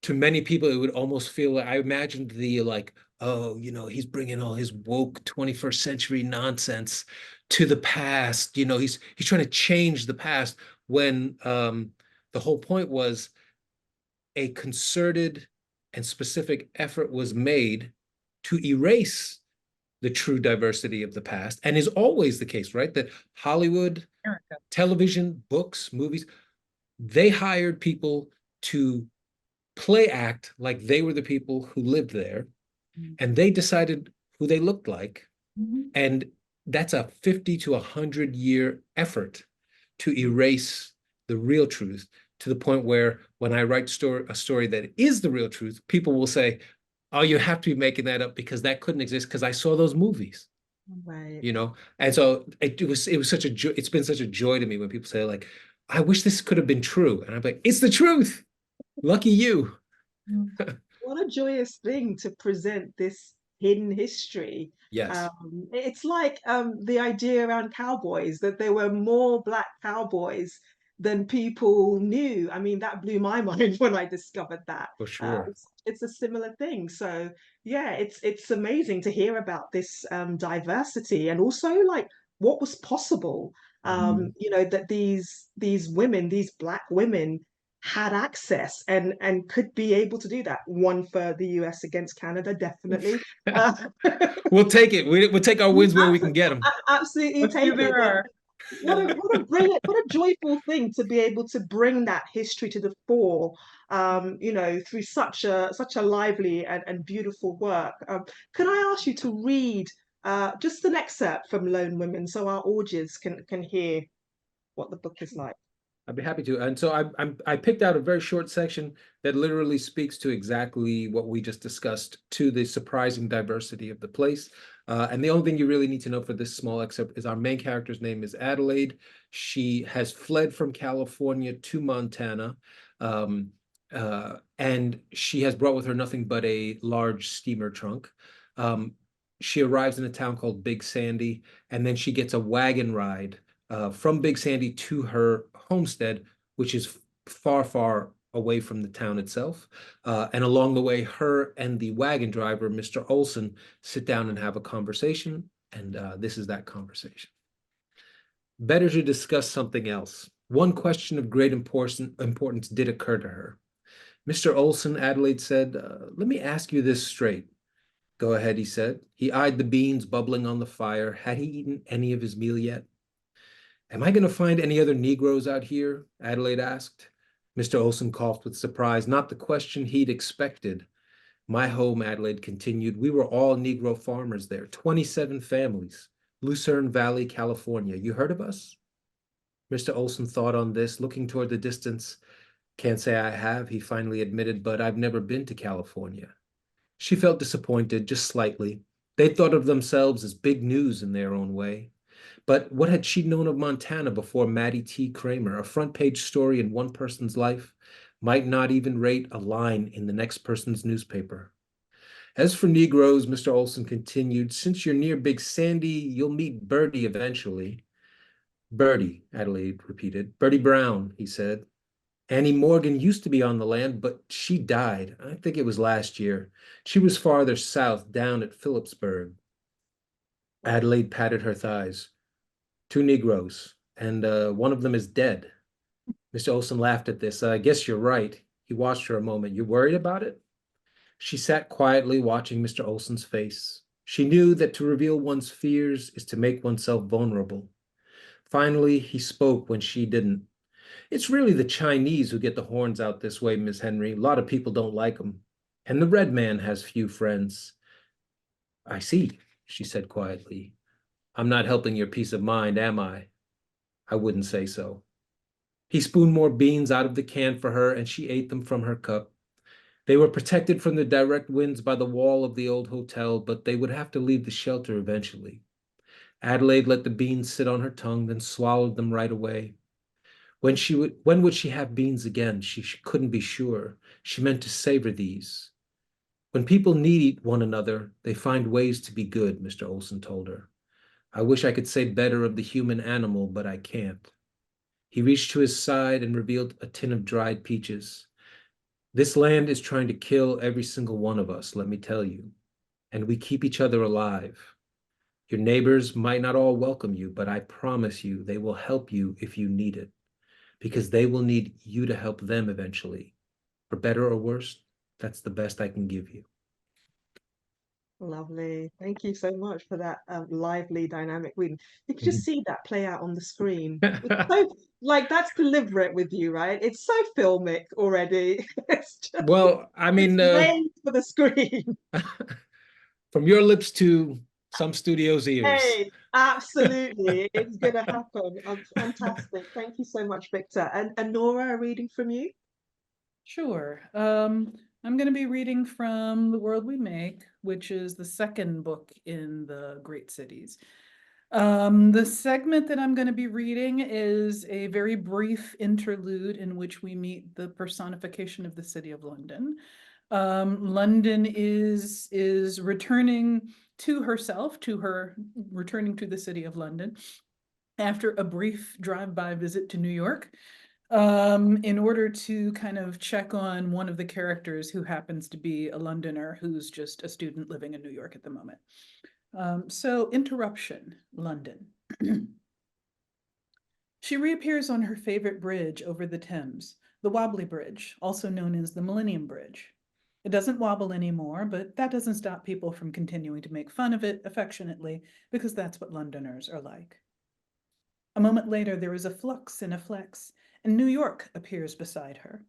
many people, it would almost feel like, I imagined the like, oh, he's bringing all his woke 21st century nonsense to the past. He's trying to change the past, when the whole point was a concerted and specific effort was made to erase the true diversity of the past, and is always the case, right? That Hollywood, television, books, movies, they hired people to play act like they were the people who lived there, and they decided who they looked like. And that's a 50 to 100-year effort to erase the real truth, to the point where when I write a story that is the real truth, people will say, oh, you have to be making that up because that couldn't exist because I saw those movies. Right. You know, and so it was such a joy. It's been such a joy to me when people say like, I wish this could have been true, and I'm like, it's the truth. Lucky you. What a joyous thing to present this hidden history. Yes, It's like the idea around cowboys, that there were more black cowboys than people knew. I mean, that blew my mind when I discovered that. for sure. It's a similar thing. So yeah, it's amazing to hear about this diversity, and also like what was possible. You know, that these women, these black women, had access and could be able to do that. One for the US against Canada, definitely. Uh, We'll take it. We'll take our wins where we can get them. absolutely Let's see take it. there are. What a brilliant, what a joyful thing to be able to bring that history to the fore, you know, through such a lively and beautiful work. Could I ask you to read just an excerpt from Lone Women so our audience can hear what the book is like? I'd be happy to. And so I picked out a very short section that literally speaks to exactly what we just discussed, to the surprising diversity of the place. And the only thing you really need to know for this small excerpt is our main character's name is Adelaide. She has fled from California to Montana. And she has brought with her nothing but a large steamer trunk. She arrives in a town called Big Sandy, and then she gets a wagon ride from Big Sandy to her homestead, which is far, far away from the town itself. And along the way, her and the wagon driver, Mr. Olson, sit down and have a conversation. And this is that conversation. Better to discuss something else. One question of great importance did occur to her. Mr. Olson, Adelaide said, let me ask you this straight. Go ahead, he said. He eyed the beans bubbling on the fire. Had he eaten any of his meal yet? Am I going to find any other Negroes out here? Adelaide asked. Mr. Olson coughed with surprise, not the question he'd expected. My home, Adelaide continued, we were all Negro farmers there, 27 families, Lucerne Valley, California. You heard of us? Mr. Olson thought on this, looking toward the distance. Can't say I have, he finally admitted, but I've never been to California. She felt disappointed, just slightly. They thought of themselves as big news in their own way. But what had she known of Montana before Mattie T. Kramer? A front page story in one person's life might not even rate a line in the next person's newspaper. As for Negroes, Mr. Olson continued, since you're near Big Sandy, you'll meet Bertie eventually. Bertie, Adelaide repeated. Bertie Brown, he said. Annie Morgan used to be on the land, but she died. I think it was last year. She was farther south, down at Phillipsburg. Adelaide patted her thighs. 2 Negroes, and one of them is dead. Mr. Olson laughed at this. I guess you're right. He watched her a moment. You worried about it? She sat quietly watching Mr. Olson's face. She knew that to reveal one's fears is to make oneself vulnerable. Finally, he spoke when she didn't. It's really the Chinese who get the horns out this way, Miss Henry. A lot of people don't like them. And the red man has few friends. I see, she said quietly. I'm not helping your peace of mind, am I? I wouldn't say so. He spooned more beans out of the can for her, and she ate them from her cup. They were protected from the direct winds by the wall of the old hotel, but they would have to leave the shelter eventually. Adelaide let the beans sit on her tongue, then swallowed them right away. When would she have beans again? She couldn't be sure. She meant to savor these. When people need one another, they find ways to be good, Mr. Olson told her. I wish I could say better of the human animal, but I can't. He reached to his side and revealed a tin of dried peaches. This land is trying to kill every single one of us, let me tell you. And we keep each other alive. Your neighbors might not all welcome you, but I promise you they will help you if you need it, because they will need you to help them eventually. For better or worse, that's the best I can give you. Lovely. Thank you so much for that lively, dynamic reading. You can just see that play out on the screen. It's so, like, that's deliberate with you, right? It's so filmic already. It's just, Well, I mean, made for the screen. from your lips to some studio's ears. Hey, absolutely. It's going to happen. Fantastic. Thank you so much, Victor. And Nora, a reading from you? Sure. I'm going to be reading from The World We Make, which is the second book in the Great Cities. The segment that I'm going to be reading is a very brief interlude in which we meet the personification of the city of London. London is returning to herself, returning to the city of London after a brief drive-by visit to New York, in order to kind of check on one of the characters who happens to be a Londoner who's just a student living in New York at the moment. So interruption, London. She reappears on her favorite bridge over the Thames, the Wobbly Bridge, also known as the Millennium Bridge. It doesn't wobble anymore, but that doesn't stop people from continuing to make fun of it affectionately, because that's what Londoners are like. A moment later, there is a flux and a flex, and New York appears beside her.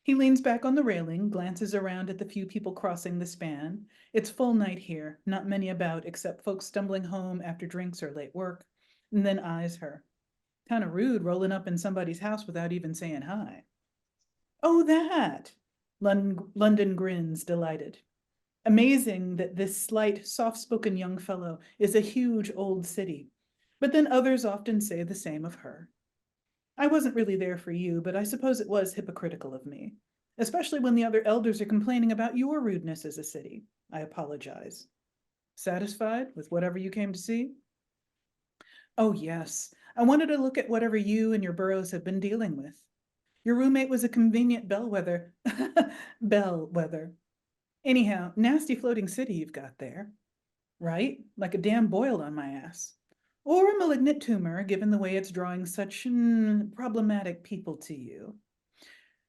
He leans back on the railing, glances around at the few people crossing the span. It's full night here, not many about except folks stumbling home after drinks or late work, and then eyes her. Kind of rude rolling up in somebody's house without even saying hi. Oh, that! London grins, delighted. Amazing that this slight, soft-spoken young fellow is a huge old city, but then others often say the same of her. I wasn't really there for you, but I suppose it was hypocritical of me, especially when the other elders are complaining about your rudeness as a city. I apologize. Satisfied with whatever you came to see? Oh, yes. I wanted to look at whatever you and your boroughs have been dealing with. Your roommate was a convenient bellwether. Bellwether. Anyhow, nasty floating city you've got there. Right? Like a damn boil on my ass. Or a malignant tumor, given the way it's drawing such problematic people to you.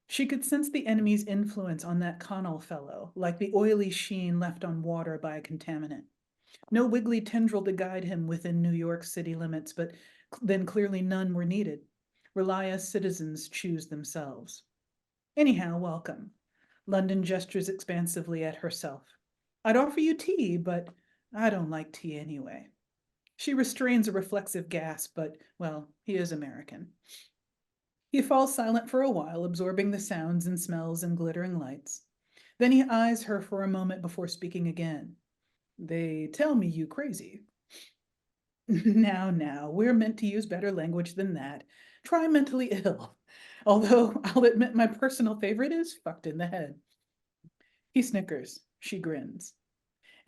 She could sense the enemy's influence on that Connell fellow, like the oily sheen left on water by a contaminant. No wiggly tendril to guide him within New York city limits, but then clearly none were needed. Rely as citizens choose themselves. Anyhow, welcome. London gestures expansively at herself. I'd offer you tea, but I don't like tea anyway. She restrains a reflexive gasp, but, well, he is American. He falls silent for a while, absorbing the sounds and smells and glittering lights. Then he eyes her for a moment before speaking again. They tell me you crazy. Now, we're meant to use better language than that. Try mentally ill. Although I'll admit my personal favorite is fucked in the head. He snickers. She grins.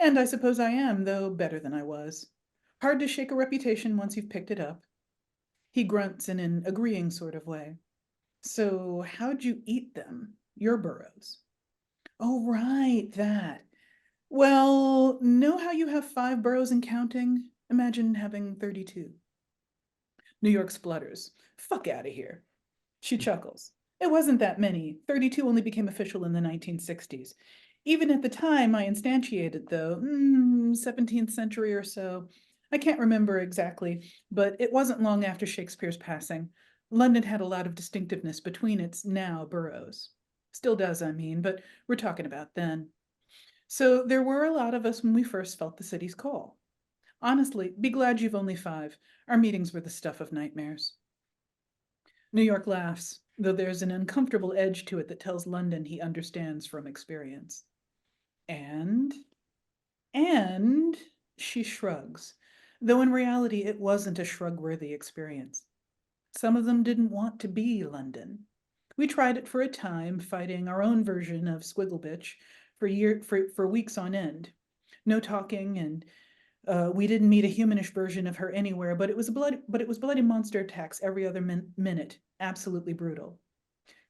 And I suppose I am, though better than I was. Hard to shake a reputation once you've picked it up. He grunts in an agreeing sort of way. So how'd you eat them, your burrows? Oh, right, that. Well, know how you have 5 burrows and counting? Imagine having 32. New York splutters. Fuck out of here. She chuckles. It wasn't that many. 32 only became official in the 1960s. Even at the time I instantiated, though, 17th century or so. I can't remember exactly, but it wasn't long after Shakespeare's passing. London had a lot of distinctiveness between its now boroughs. Still does, I mean, but we're talking about then. So there were a lot of us when we first felt the city's call. Honestly, be glad you've only 5. Our meetings were the stuff of nightmares. New York laughs, though there's an uncomfortable edge to it that tells London he understands from experience. And she shrugs, though in reality it wasn't a shrug-worthy experience. Some of them didn't want to be London. We tried it for a time, fighting our own version of Squiggle Bitch for weeks on end. No talking, and we didn't meet a humanish version of her anywhere, but it was bloody monster attacks every other minute, absolutely brutal.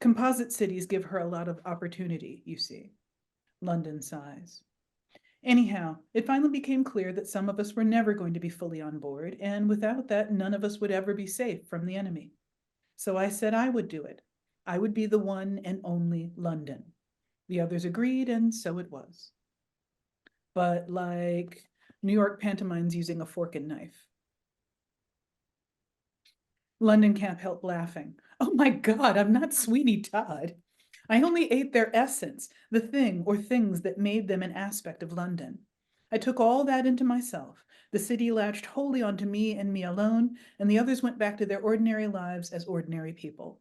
Composite cities give her a lot of opportunity, you see. London sighs. Anyhow, it finally became clear that some of us were never going to be fully on board, and without that, none of us would ever be safe from the enemy. So I said I would do it. I would be the one and only London. The others agreed, and so it was. But like New York pantomimes using a fork and knife. London can't help laughing. Oh my God, I'm not Sweeney Todd. I only ate their essence, the thing or things that made them an aspect of London. I took all that into myself. The city latched wholly onto me and me alone, and the others went back to their ordinary lives as ordinary people.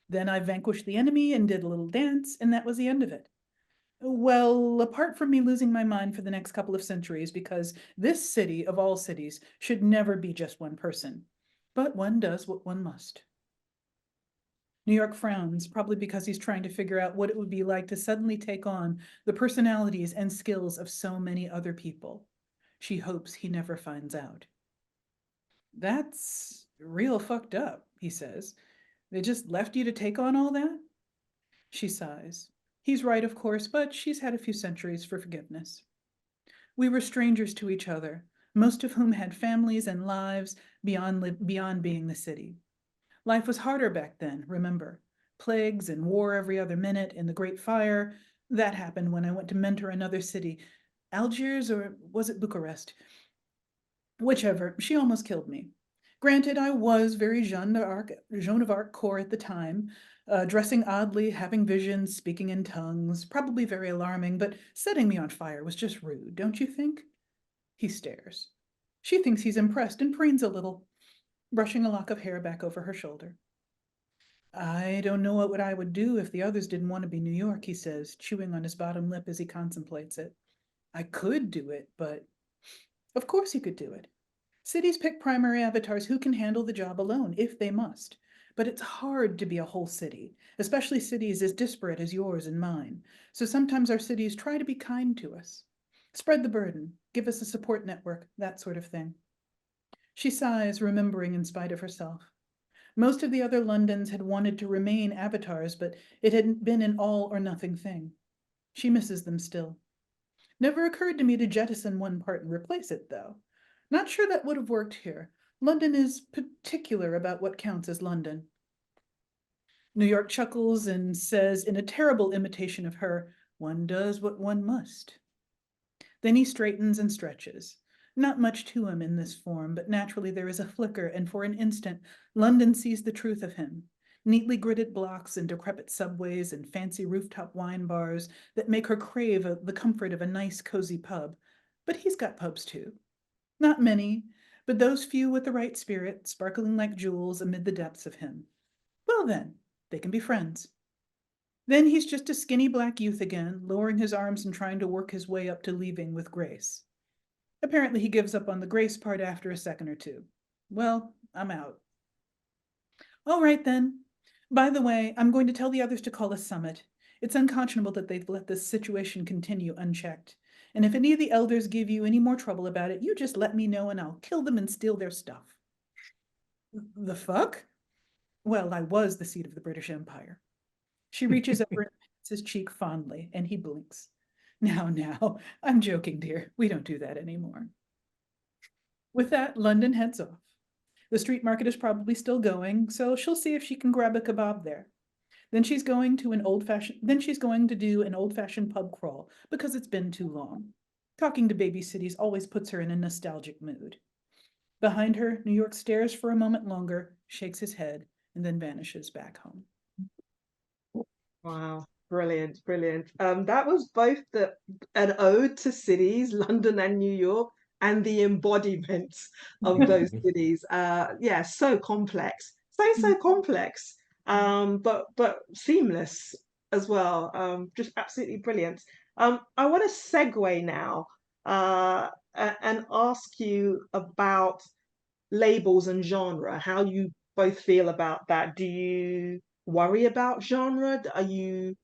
Then I vanquished the enemy and did a little dance, and that was the end of it. Well, apart from me losing my mind for the next couple of centuries, because this city of all cities should never be just one person. But one does what one must. New York frowns, probably because he's trying to figure out what it would be like to suddenly take on the personalities and skills of so many other people. She hopes he never finds out. That's real fucked up, he says. They just left you to take on all that? She sighs. He's right, of course, but she's had a few centuries for forgiveness. We were strangers to each other, most of whom had families and lives beyond being the city. Life was harder back then, remember. Plagues and war every other minute and the Great Fire. That happened when I went to mentor another city. Algiers, or was it Bucharest? Whichever, she almost killed me. Granted, I was very Joan of Arc core at the time, dressing oddly, having visions, speaking in tongues, probably very alarming, but setting me on fire was just rude, don't you think? He stares. She thinks he's impressed and preens a little, brushing a lock of hair back over her shoulder. I don't know what I would do if the others didn't want to be New York, he says, chewing on his bottom lip as he contemplates it. I could do it, but of course you could do it. Cities pick primary avatars who can handle the job alone, if they must. But it's hard to be a whole city, especially cities as disparate as yours and mine. So sometimes our cities try to be kind to us. Spread the burden, give us a support network, that sort of thing. She sighs, remembering in spite of herself. Most of the other Londons had wanted to remain avatars, but it had been an all or nothing thing. She misses them still. Never occurred to me to jettison one part and replace it, though. Not sure that would have worked here. London is particular about what counts as London. New York chuckles and says, in a terrible imitation of her, one does what one must. Then he straightens and stretches. Not much to him in this form, but naturally there is a flicker, and for an instant, London sees the truth of him. Neatly gridded blocks and decrepit subways and fancy rooftop wine bars that make her crave the comfort of a nice, cozy pub. But he's got pubs too. Not many, but those few with the right spirit, sparkling like jewels amid the depths of him. Well then, they can be friends. Then he's just a skinny black youth again, lowering his arms and trying to work his way up to leaving with grace. Apparently he gives up on the grace part after a second or two. Well, I'm out. All right then. By the way, I'm going to tell the others to call a summit. It's unconscionable that they've let this situation continue unchecked. And if any of the elders give you any more trouble about it, you just let me know and I'll kill them and steal their stuff. The fuck? Well, I was the seat of the British Empire. She reaches over and pats his cheek fondly, and he blinks. Now, I'm joking, dear. We don't do that anymore. With that, London heads off. The street market is probably still going, so she'll see if she can grab a kebab there. Then she's going to do an old-fashioned pub crawl because it's been too long. Talking to baby cities always puts her in a nostalgic mood. Behind her, New York stares for a moment longer, shakes his head, and then vanishes back home. Wow, brilliant, brilliant. That was both an ode to cities, London and New York, and the embodiments of those cities. Yeah, so complex, so complex, but seamless as well. Just absolutely brilliant. I want to segue now and ask you about labels and genre, how you both feel about that. Do you worry about genre? Are you,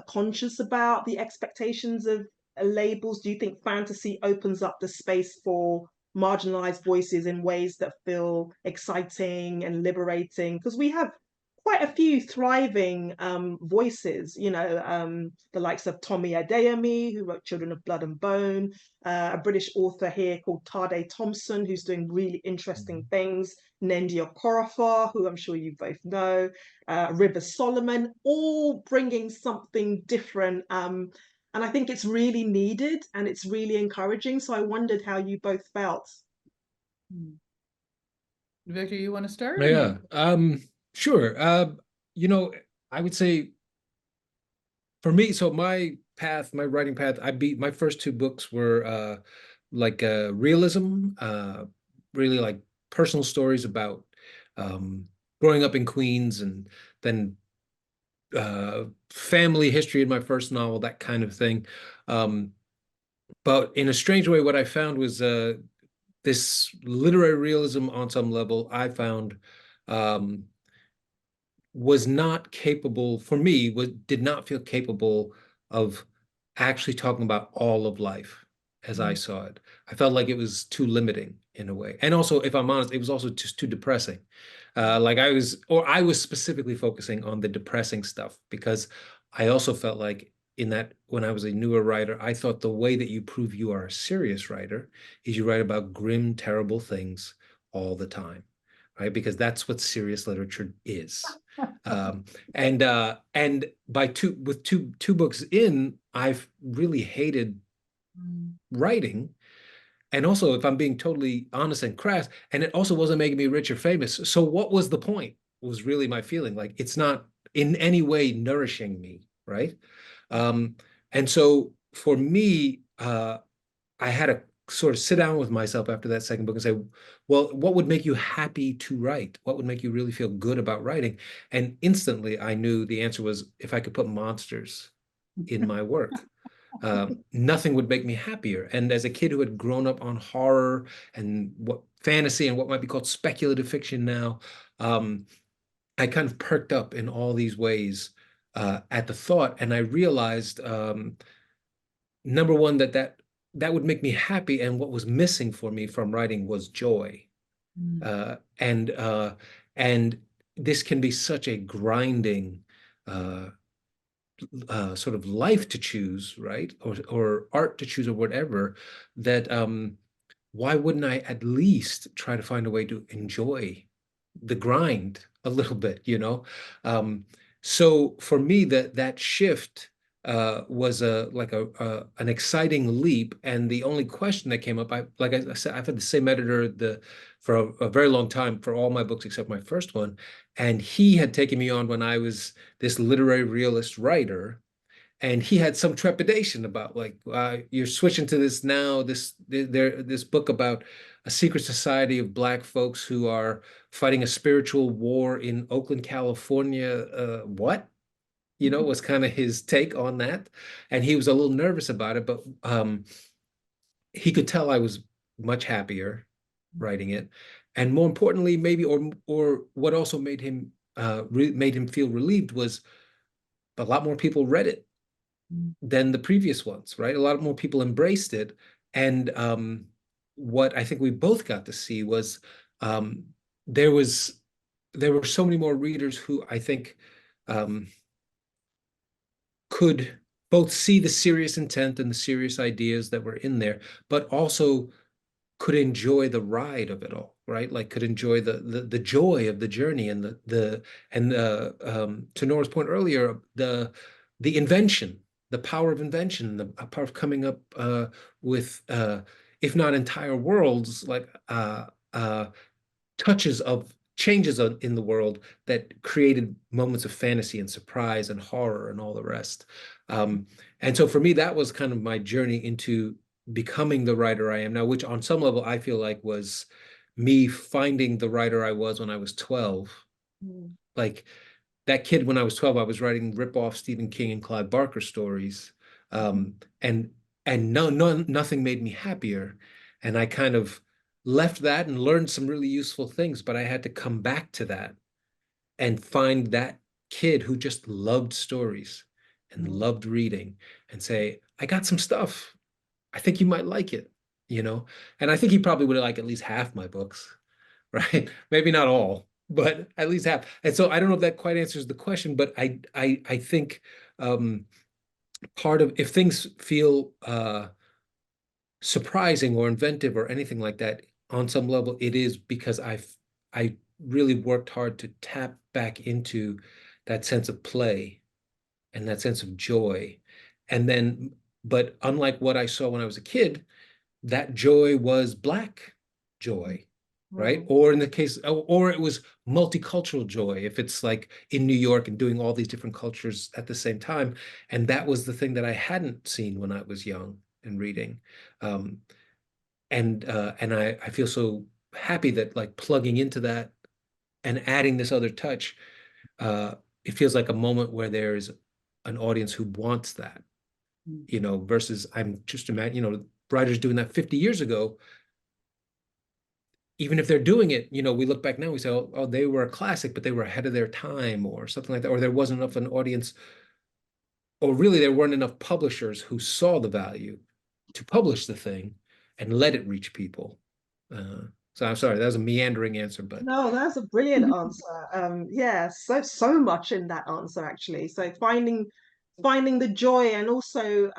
conscious about the expectations of labels? Do you think fantasy opens up the space for marginalized voices in ways that feel exciting and liberating? Because we have quite a few thriving voices, the likes of Tommy Adeyemi, who wrote Children of Blood and Bone, a British author here called Tade Thompson, who's doing really interesting things, Nendi Okorafor, who I'm sure you both know, River Solomon, all bringing something different. And I think it's really needed and it's really encouraging. So I wondered how you both felt. Victor, you want to start? Yeah, sure. I would say for me, so my writing path, my first two books were realism, really like personal stories about growing up in Queens and then family history in my first novel, that kind of thing. But in a strange way, what I found was this literary realism on some level, I found was not capable, for me, did not feel capable of actually talking about all of life as I saw it. I felt like it was too limiting in a way. And also, if I'm honest, it was also just too depressing. Like I was specifically focusing on the depressing stuff because I also felt like in that when I was a newer writer, I thought the way that you prove you are a serious writer is you write about grim, terrible things all the time, right? Because that's what serious literature is. And by two books in, I've really hated writing. And also, if I'm being totally honest and crass, and it also wasn't making me rich or famous. So what was the point? Was really my feeling. Like it's not in any way nourishing me, right? And so for me, I had to sort of sit down with myself after that second book and say, well, what would make you happy to write? What would make you really feel good about writing? And instantly I knew the answer was if I could put monsters in my work. Nothing would make me happier. And as a kid who had grown up on horror and what fantasy and what might be called speculative fiction now, I kind of perked up in all these ways at the thought. And I realized, number one, that would make me happy. And what was missing for me from writing was joy. And this can be such a grinding sort of life to choose, right? Or art to choose or whatever, that why wouldn't I at least try to find a way to enjoy the grind a little bit, you know? So for me, that shift was an exciting leap. And the only question that came up, like I said, I've had the same editor for a very long time for all my books except my first one. And he had taken me on when I was this literary realist writer. And he had some trepidation about like, you're switching to this now, this book about a secret society of Black folks who are fighting a spiritual war in Oakland, California. What? You know, was kind of his take on that. And he was a little nervous about it, but he could tell I was much happier writing it. And more importantly, maybe, or what also made him feel relieved was a lot more people read it than the previous ones, right? A lot more people embraced it. And what I think we both got to see was there were so many more readers who I think could both see the serious intent and the serious ideas that were in there, but also could enjoy the ride of it all, right? Like could enjoy the joy of the journey and to Nora's point earlier, the invention, the power of invention, the power of coming up with if not entire worlds, like touches of changes in the world that created moments of fantasy and surprise and horror and all the rest. And so for me, that was kind of my journey into becoming the writer I am now, which on some level I feel like was me finding the writer I was when I was 12. Like that kid when I was 12, I was writing rip-off Stephen King and Clive Barker stories. And nothing made me happier. And I kind of left that and learned some really useful things, but I had to come back to that and find that kid who just loved stories and loved reading and say, I got some stuff. I think you might like it, you know? And I think he probably would like at least half my books, right? Maybe not all, but at least half. And so I don't know if that quite answers the question, but I think part of, if things feel surprising or inventive or anything like that, on some level, it is because I really worked hard to tap back into that sense of play and that sense of joy. And then, but unlike what I saw when I was a kid, that joy was Black joy, right? Or in the case, or it was multicultural joy, if it's like in New York and doing all these different cultures at the same time. And that was the thing that I hadn't seen when I was young and reading. And I feel so happy that like plugging into that and adding this other touch it feels like a moment where there's an audience who wants that, you know, versus I'm just imagine, you know, writers doing that 50 years ago. Even if they're doing it, you know, we look back now, we say, oh, they were a classic, but they were ahead of their time or something like that, or there wasn't enough an audience, or really there weren't enough publishers who saw the value to publish the thing and let it reach people. So I'm sorry, that was a meandering answer, but No, that's a brilliant answer. Yeah, so much in that answer actually. So finding the joy and also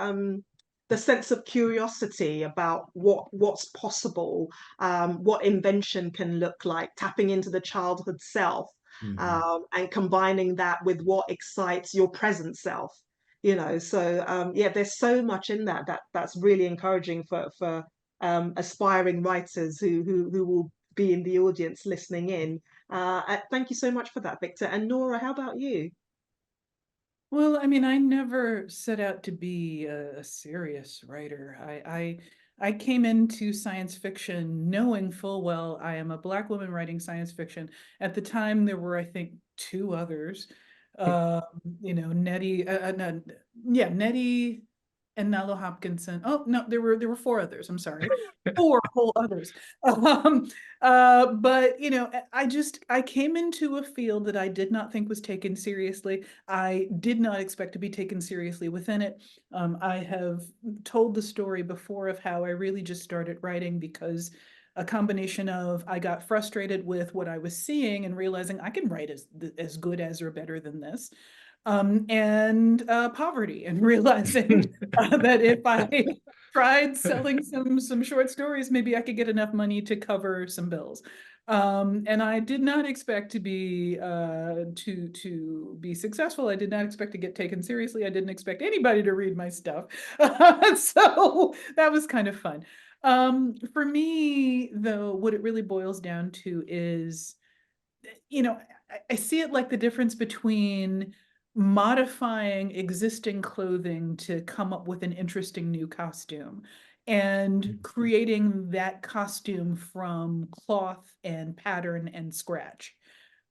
the sense of curiosity about what's possible, what invention can look like, tapping into the childhood self, and combining that with what excites your present self. You know, so yeah, there's so much in that's really encouraging for aspiring writers who will be in the audience listening in. Thank you so much for that, Victor. And Nora, how about you? Well, I mean, I never set out to be a serious writer. I came into science fiction knowing full well I am a Black woman writing science fiction. At the time, there were, I think, two others. You know, Nettie, no, yeah, Nettie and Nalo Hopkinson. Oh no, there were four others. I'm sorry, four whole others. But you know, I came into a field that I did not think was taken seriously. I did not expect to be taken seriously within it. I have told the story before of how I really just started writing because a combination of I got frustrated with what I was seeing and realizing I can write as good as or better than this. And poverty and realizing that if I tried selling some short stories, maybe I could get enough money to cover some bills. And I did not expect to be successful. I did not expect to get taken seriously. I didn't expect anybody to read my stuff. So that was kind of fun. For me, though, what it really boils down to is, you know, I see it like the difference between modifying existing clothing to come up with an interesting new costume and creating that costume from cloth and pattern and scratch.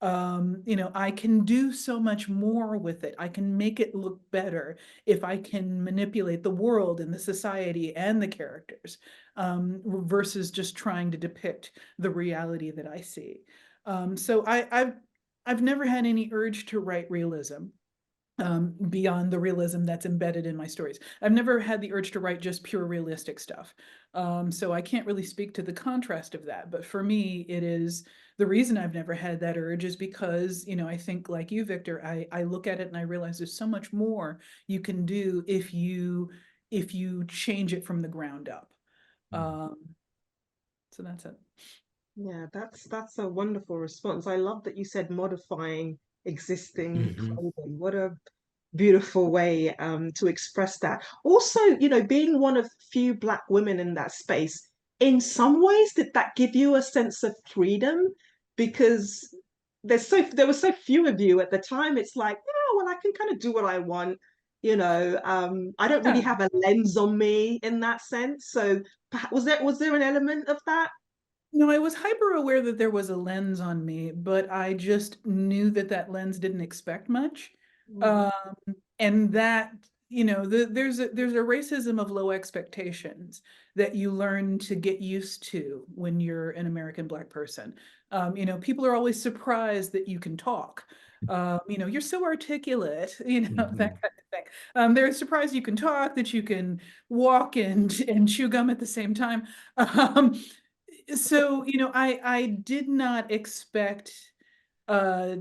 You know, I can do so much more with it. I can make it look better if I can manipulate the world and the society and the characters, versus just trying to depict the reality that I see. So I've never had any urge to write realism. Beyond the realism that's embedded in my stories. I've never had the urge to write just pure realistic stuff. So I can't really speak to the contrast of that. But for me, it is the reason I've never had that urge is because, you know, I think like you, Victor, I look at it and I realize there's so much more you can do if you change it from the ground up. So that's it. Yeah, that's a wonderful response. I love that you said modifying existing clothing. What a beautiful way to express that. Also, you know, being one of few Black women in that space, in some ways, did that give you a sense of freedom? Because there were so few of you at the time. It's like, yeah, well, I can kind of do what I want. You know, I don't really have a lens on me in that sense. So, was there an element of that? No, I was hyper aware that there was a lens on me, but I just knew that that lens didn't expect much. Mm. And that, you know, there's a racism of low expectations that you learn to get used to when you're an American Black person. You know, people are always surprised that you can talk. You know, you're so articulate, you know, that kind of thing. They're surprised you can talk, that you can walk and chew gum at the same time. So, you know, I did not expect I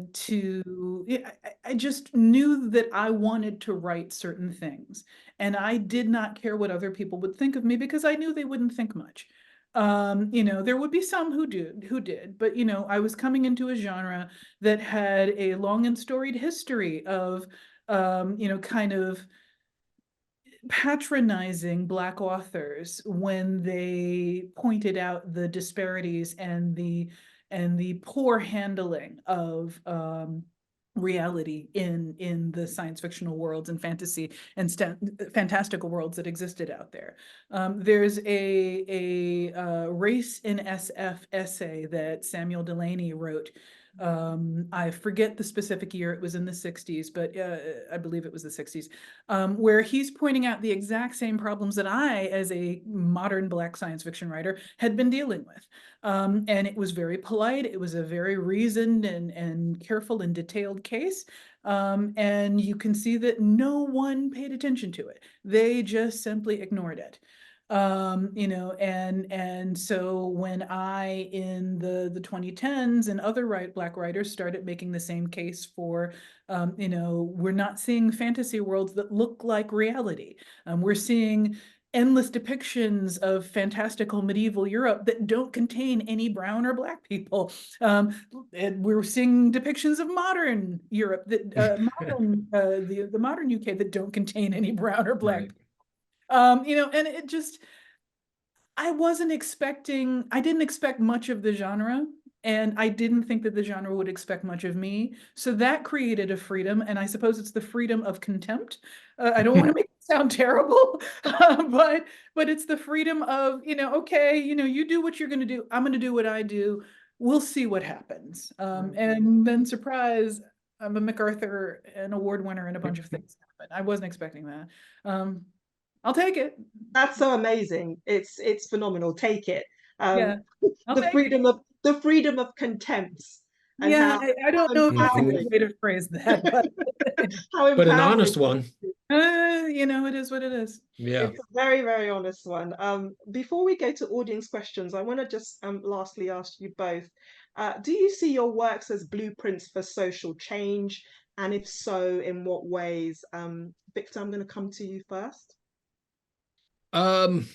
just knew that I wanted to write certain things, and I did not care what other people would think of me because I knew they wouldn't think much. You know, there would be some who did, but you know, I was coming into a genre that had a long and storied history of you know, kind of patronizing Black authors when they pointed out the disparities and the poor handling of reality in the science fictional worlds and fantasy and fantastical worlds that existed out there. There's a race in SF essay that Samuel Delany wrote I forget the specific year, it was in the 60s, but I believe it was the 60s, where he's pointing out the exact same problems that I, as a modern Black science fiction writer, had been dealing with. And it was very polite. It was a very reasoned and careful and detailed case. And you can see that no one paid attention to it. They just simply ignored it. You know, and so when I, in the 2010s, and other Black writers started making the same case for, you know, we're not seeing fantasy worlds that look like reality. We're seeing endless depictions of fantastical medieval Europe that don't contain any brown or Black people. And we're seeing depictions of modern Europe that the modern UK that don't contain any brown or Black people. You know, and it just, I didn't expect much of the genre, and I didn't think that the genre would expect much of me. So that created a freedom, and I suppose it's the freedom of contempt. I don't want to make it sound terrible, but it's the freedom of, you know, okay, you know, you do what you're going to do. I'm going to do what I do. We'll see what happens. And then surprise, I'm a MacArthur, an award winner, and a bunch of things happen. I wasn't expecting that. I'll take it. That's so amazing. It's phenomenal. Take it. Yeah, I'll The take freedom of contempt, and yeah, I don't know if that's a empowering, good way to phrase that, but how But an empowering honest one. you know, it is what it is. Yeah. It's a very, very honest one. Before we go to audience questions, I want to just lastly ask you both, do you see your works as blueprints for social change? And if so, in what ways? Victor, I'm going to come to you first. Um,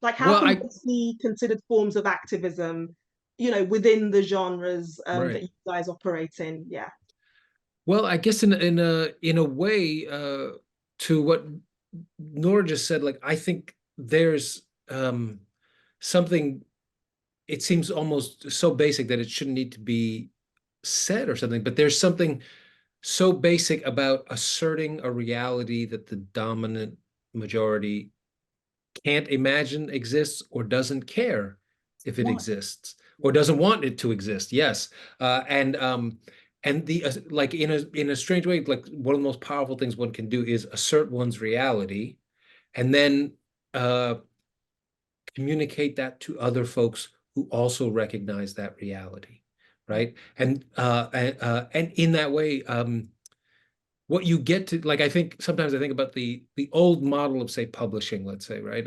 Like, how well, can this be considered forms of activism, you know, within the genres Right. that you guys operate in? Yeah. Well, I guess in a way, to what Nora just said, like I think there's something. It seems almost so basic that it shouldn't need to be said or something, but there's something so basic about asserting a reality that the dominant majority can't imagine exists or doesn't care if it exists or doesn't want it to exist. Yes, and the like in a strange way, like one of the most powerful things one can do is assert one's reality, and then communicate that to other folks who also recognize that reality, right? And in that way, what you get to, like, I think sometimes I think about the old model of, say, publishing, let's say, right,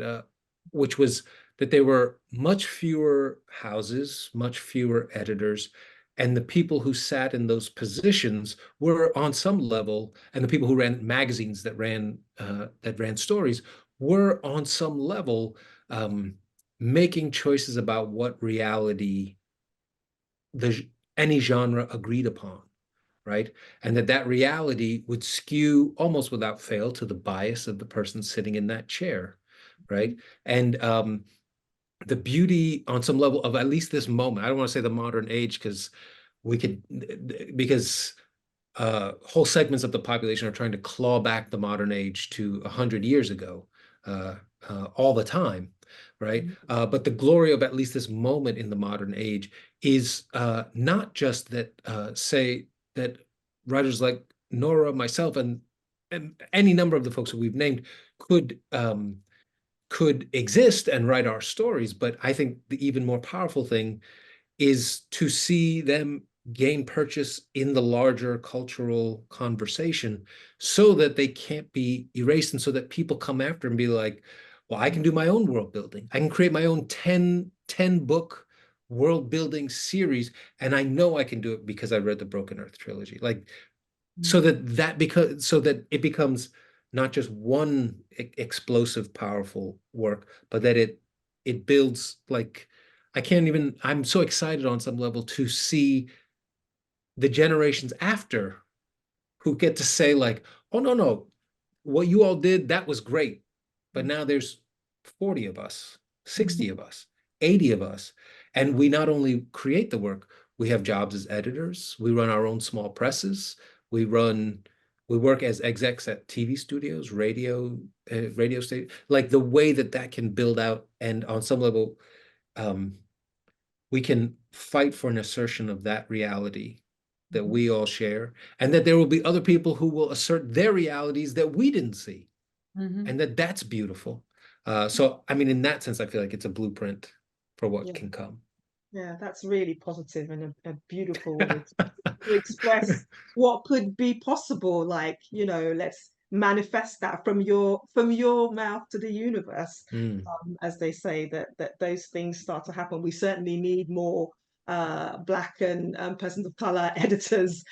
which was that there were much fewer houses, much fewer editors, and the people who sat in those positions were on some level, and the people who ran magazines that ran stories were on some level making choices about what reality any genre agreed upon, right? And that reality would skew almost without fail to the bias of the person sitting in that chair, right? And the beauty on some level of at least this moment, I don't want to say the modern age because whole segments of the population are trying to claw back the modern age to 100 years ago all the time, right? But the glory of at least this moment in the modern age is not just that, say, that writers like Nora, myself, and any number of the folks that we've named could exist and write our stories. But I think the even more powerful thing is to see them gain purchase in the larger cultural conversation so that they can't be erased, and so that people come after and be like, well, I can do my own world building. I can create my own 10 book world building series, and I know I can do it because I read the Broken Earth trilogy. Like, so that it becomes not just one explosive, powerful work, but that it builds, like, I'm so excited on some level to see the generations after who get to say, like, oh, no, what you all did, that was great. But now there's 40 of us, 60 of us, 80 of us. And we not only create the work, we have jobs as editors. We run our own small presses. We work as execs at TV studios, radio station, like the way that can build out. And on some level, we can fight for an assertion of that reality that we all share, and that there will be other people who will assert their realities that we didn't see, and that's beautiful. So, I mean, in that sense, I feel like it's a blueprint for what can come. Yeah, that's really positive and a beautiful way to express what could be possible. Like, you know, let's manifest that from your mouth to the universe, as they say, that those things start to happen. We certainly need more Black and persons of color editors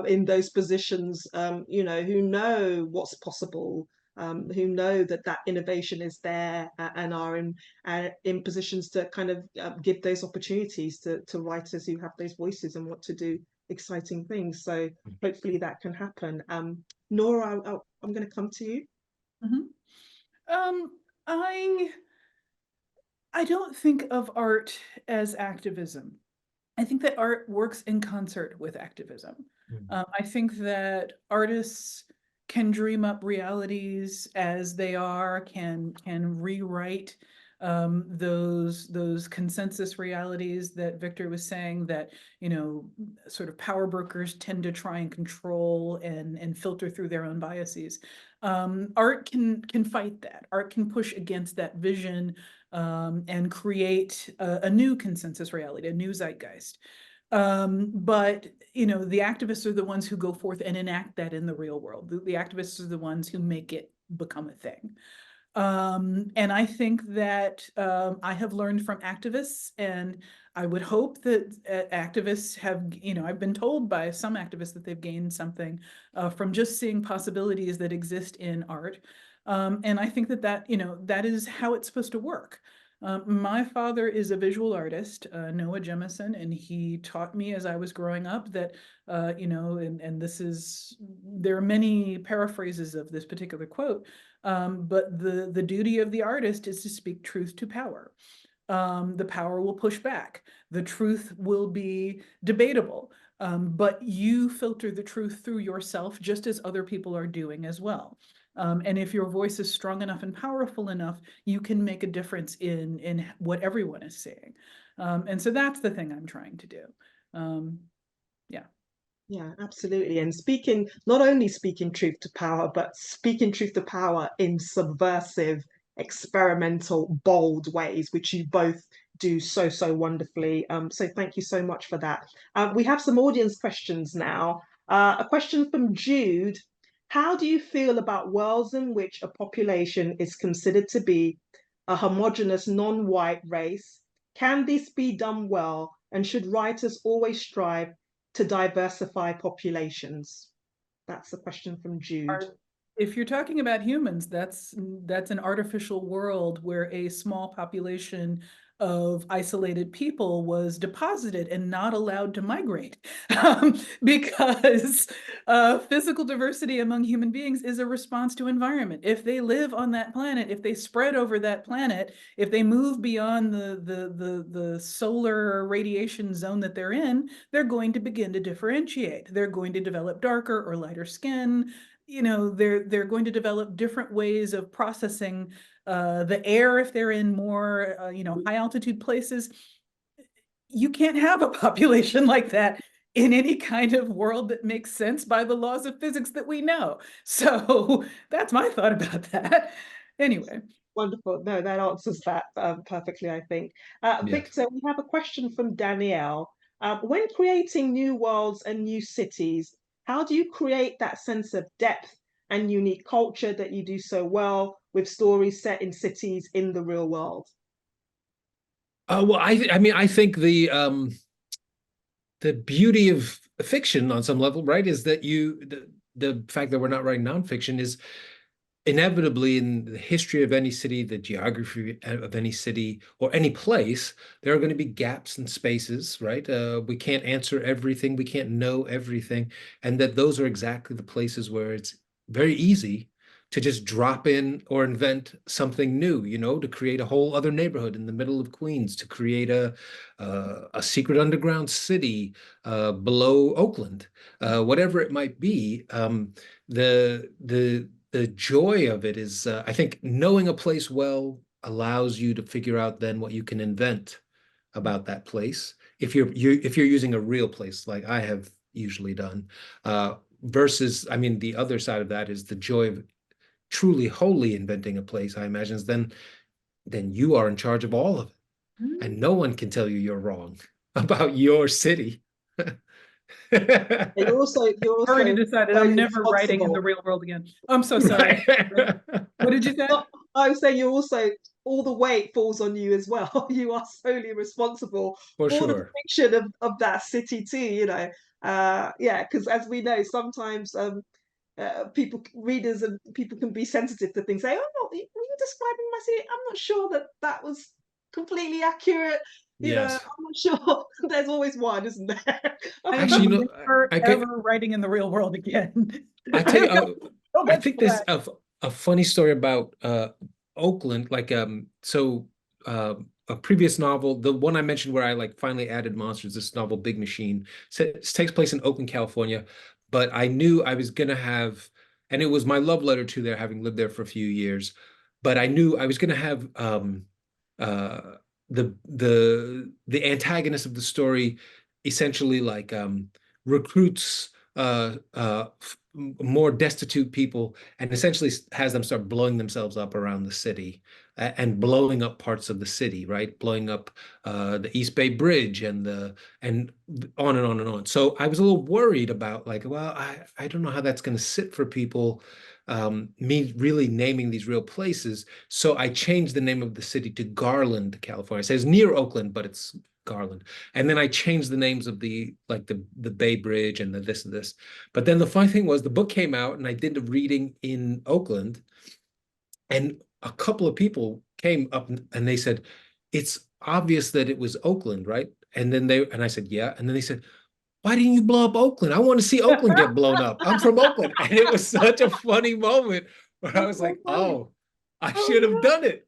in those positions, you know, who know what's possible. Who know that innovation is there and are in positions to kind of give those opportunities to writers who have those voices and want to do exciting things. So hopefully that can happen. Nora, I'm going to come to you. I don't think of art as activism. I think that art works in concert with activism. I think that artists can dream up realities as they are, can rewrite those consensus realities that Victor was saying, that, you know, sort of power brokers tend to try and control and filter through their own biases. Art can fight that. Art can push against that vision and create a new consensus reality, a new zeitgeist. But, you know, the activists are the ones who go forth and enact that in the real world. The activists are the ones who make it become a thing. And I think that I have learned from activists, and I would hope that activists have, you know, I've been told by some activists that they've gained something from just seeing possibilities that exist in art. And I think that, you know, that is how it's supposed to work. My father is a visual artist, Noah Jemisin, and he taught me as I was growing up that, you know, and this is, there are many paraphrases of this particular quote, but the duty of the artist is to speak truth to power. The power will push back. The truth will be debatable, but you filter the truth through yourself just as other people are doing as well. And if your voice is strong enough and powerful enough, you can make a difference in what everyone is saying. And so that's the thing I'm trying to do. Yeah. Yeah, absolutely. And not only speaking truth to power, but speaking truth to power in subversive, experimental, bold ways, which you both do so wonderfully. So thank you so much for that. We have some audience questions now. A question from Jude. How do you feel about worlds in which a population is considered to be a homogeneous, non-white race? Can this be done well? And should writers always strive to diversify populations? That's the question from Jude. If you're talking about humans, that's an artificial world where a small population of isolated people was deposited and not allowed to migrate because physical diversity among human beings is a response to environment. If they live on that planet, if they spread over that planet, if they move beyond the solar radiation zone that they're in, they're going to begin to differentiate. They're going to develop darker or lighter skin. You know, they're going to develop different ways of processing the air if they're in more, you know, high altitude places. You can't have a population like that in any kind of world that makes sense by the laws of physics that we know. So that's my thought about that. Anyway. Wonderful. No, that answers that perfectly, I think. Victor, we have a question from Danielle. When creating new worlds and new cities, how do you create that sense of depth and unique culture that you do so well with stories set in cities in the real world? Well, I mean, I think the beauty of fiction on some level, right, is that the fact that we're not writing nonfiction is inevitably in the history of any city, the geography of any city or any place, there are going to be gaps and spaces, right? We can't answer everything, we can't know everything, and that those are exactly the places where it's very easy to just drop in or invent something new, you know, to create a whole other neighborhood in the middle of Queens, to create a secret underground city below Oakland, whatever it might be. The joy of it is, I think, knowing a place well allows you to figure out then what you can invent about that place if you're using a real place like I have usually done, versus, I mean, the other side of that is the joy of truly wholly inventing a place, I imagine, is then you are in charge of all of it. And no one can tell you you're wrong about your city. You're also Already decided I'm never writing in the responsible. real world again. I'm so sorry. What did you say? I was saying, you also, all the weight falls on you as well. You are solely responsible For for the sure. depiction of that city too, you know. Yeah, because as we know, sometimes readers and people can be sensitive to things. Say, oh, were you describing my city? I'm not sure that that was completely accurate. You know, Yes. I'm not sure. There's always one, isn't there? Actually, you know, never ever writing in the real world again. I tell you, I think there's a funny story about Oakland. Like, so a previous novel, the one I mentioned where I like finally added monsters, this novel Big Machine, takes place in Oakland, California. But I knew I was gonna have, and it was my love letter to there, having lived there for a few years. But I knew I was gonna have uh, the antagonist of the story essentially like recruits more destitute people and essentially has them start blowing themselves up around the city and blowing up parts of the city, right? Blowing up the East Bay Bridge and on and on and on. So I was a little worried about like, well, I don't know how that's going to sit for people, me really naming these real places. So I changed the name of the city to Garland, California. It says near Oakland, but it's Garland. And then I changed the names of the Bay Bridge and the this and this. But then the funny thing was the book came out and I did a reading in Oakland, and a couple of people came up and they said, it's obvious that it was Oakland, right? And I said, yeah. And then they said, why didn't you blow up Oakland? I want to see Oakland get blown up. I'm from Oakland. And it was such a funny moment where I was like, oh, I should have done it.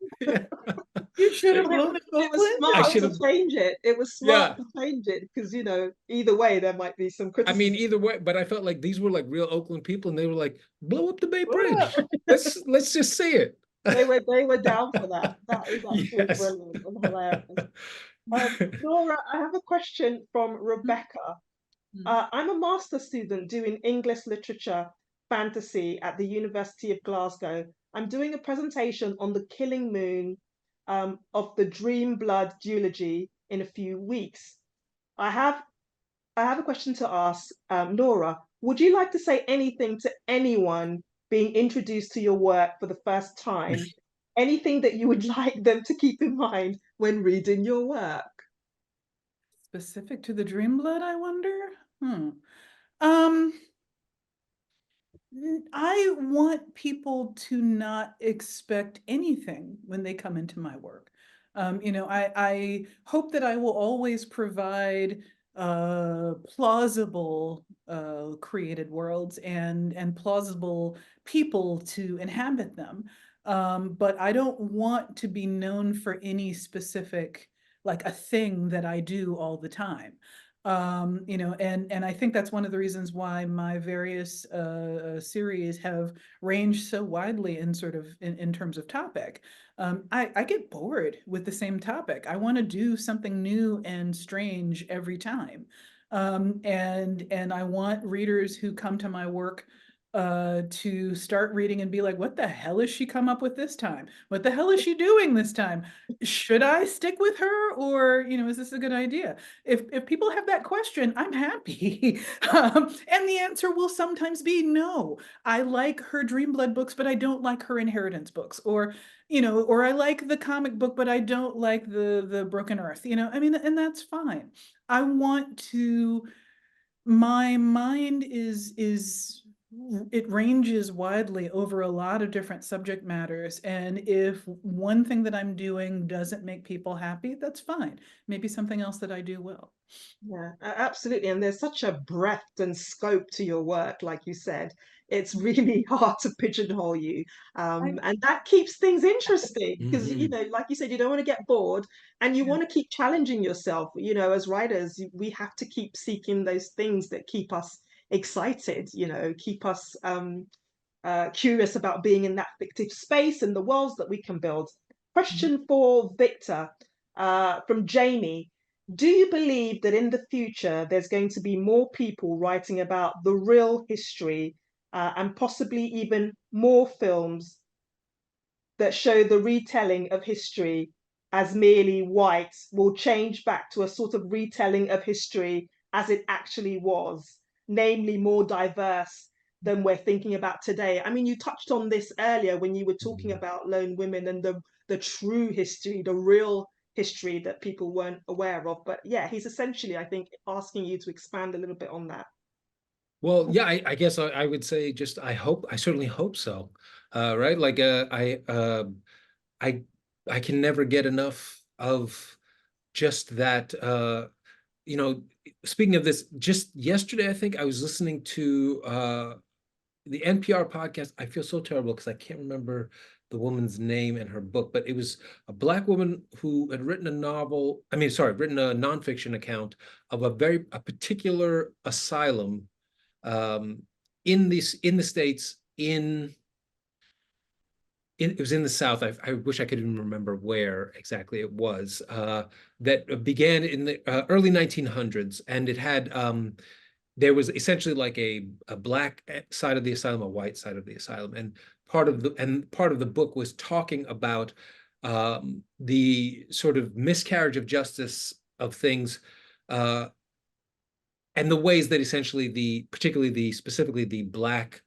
You should have blown it was smart to change it. It was smart to change it because, you know, either way there might be some criticism. I mean, either way, but I felt like these were like real Oakland people, and they were like, "Blow up the Bay Bridge. Let's just say it." They were down for that. That is actually brilliant and hilarious. Nora, I have a question from Rebecca. I'm a master's student doing English literature fantasy at the University of Glasgow. I'm doing a presentation on the Killing Moon of the Dream Blood duology in a few weeks. I have a question to ask Nora. Would you like to say anything to anyone being introduced to your work for the first time? Anything that you would like them to keep in mind when reading your work? Specific to the Dream Blood, I wonder? I want people to not expect anything when they come into my work. You know, I hope that I will always provide plausible created worlds and plausible people to inhabit them. But I don't want to be known for any specific, like a thing that I do all the time. You know, and I think that's one of the reasons why my various series have ranged so widely in sort of in terms of topic. I get bored with the same topic. I want to do something new and strange every time. And I want readers who come to my work to start reading and be like, what the hell has she come up with this time? What the hell is she doing this time? Should I stick with her, or, you know, is this a good idea? If people have that question, I'm happy. And the answer will sometimes be no. I like her Dream Blood books, but I don't like her Inheritance books, or, you know, or I like the comic book, but I don't like the Broken Earth, you know, I mean, and that's fine. I want to, my mind is it ranges widely over a lot of different subject matters. And if one thing that I'm doing doesn't make people happy, that's fine. Maybe something else that I do will. Yeah, absolutely. And there's such a breadth and scope to your work, like you said. It's really hard to pigeonhole you. And that keeps things interesting because, you know, like you said, you don't want to get bored and you want to keep challenging yourself. You know, as writers, we have to keep seeking those things that keep us excited, you know, keep us curious about being in that fictive space and the worlds that we can build. Question for Victor from Jamie. Do you believe that in the future there's going to be more people writing about the real history, and possibly even more films that show the retelling of history as merely white will change back to a sort of retelling of history as it actually was, namely more diverse than we're thinking about today? I mean, you touched on this earlier when you were talking about lone women and the true history, the real history that people weren't aware of. But yeah, he's essentially, I think, asking you to expand a little bit on that. Well, yeah, I guess I would say just I certainly hope so. Right? Like I I can never get enough of just that you know, speaking of this, just yesterday I think I was listening to the NPR podcast. I feel so terrible because I can't remember the woman's name and her book, but it was a Black woman who had written a novel, written a nonfiction account of a particular asylum in the States it was in the South. I wish I could even remember where exactly it was, that began in the early 1900s. And it had, there was essentially like a black side of the asylum, a white side of the asylum. And part of the book was talking about the sort of miscarriage of justice of things, and the ways that essentially specifically the Black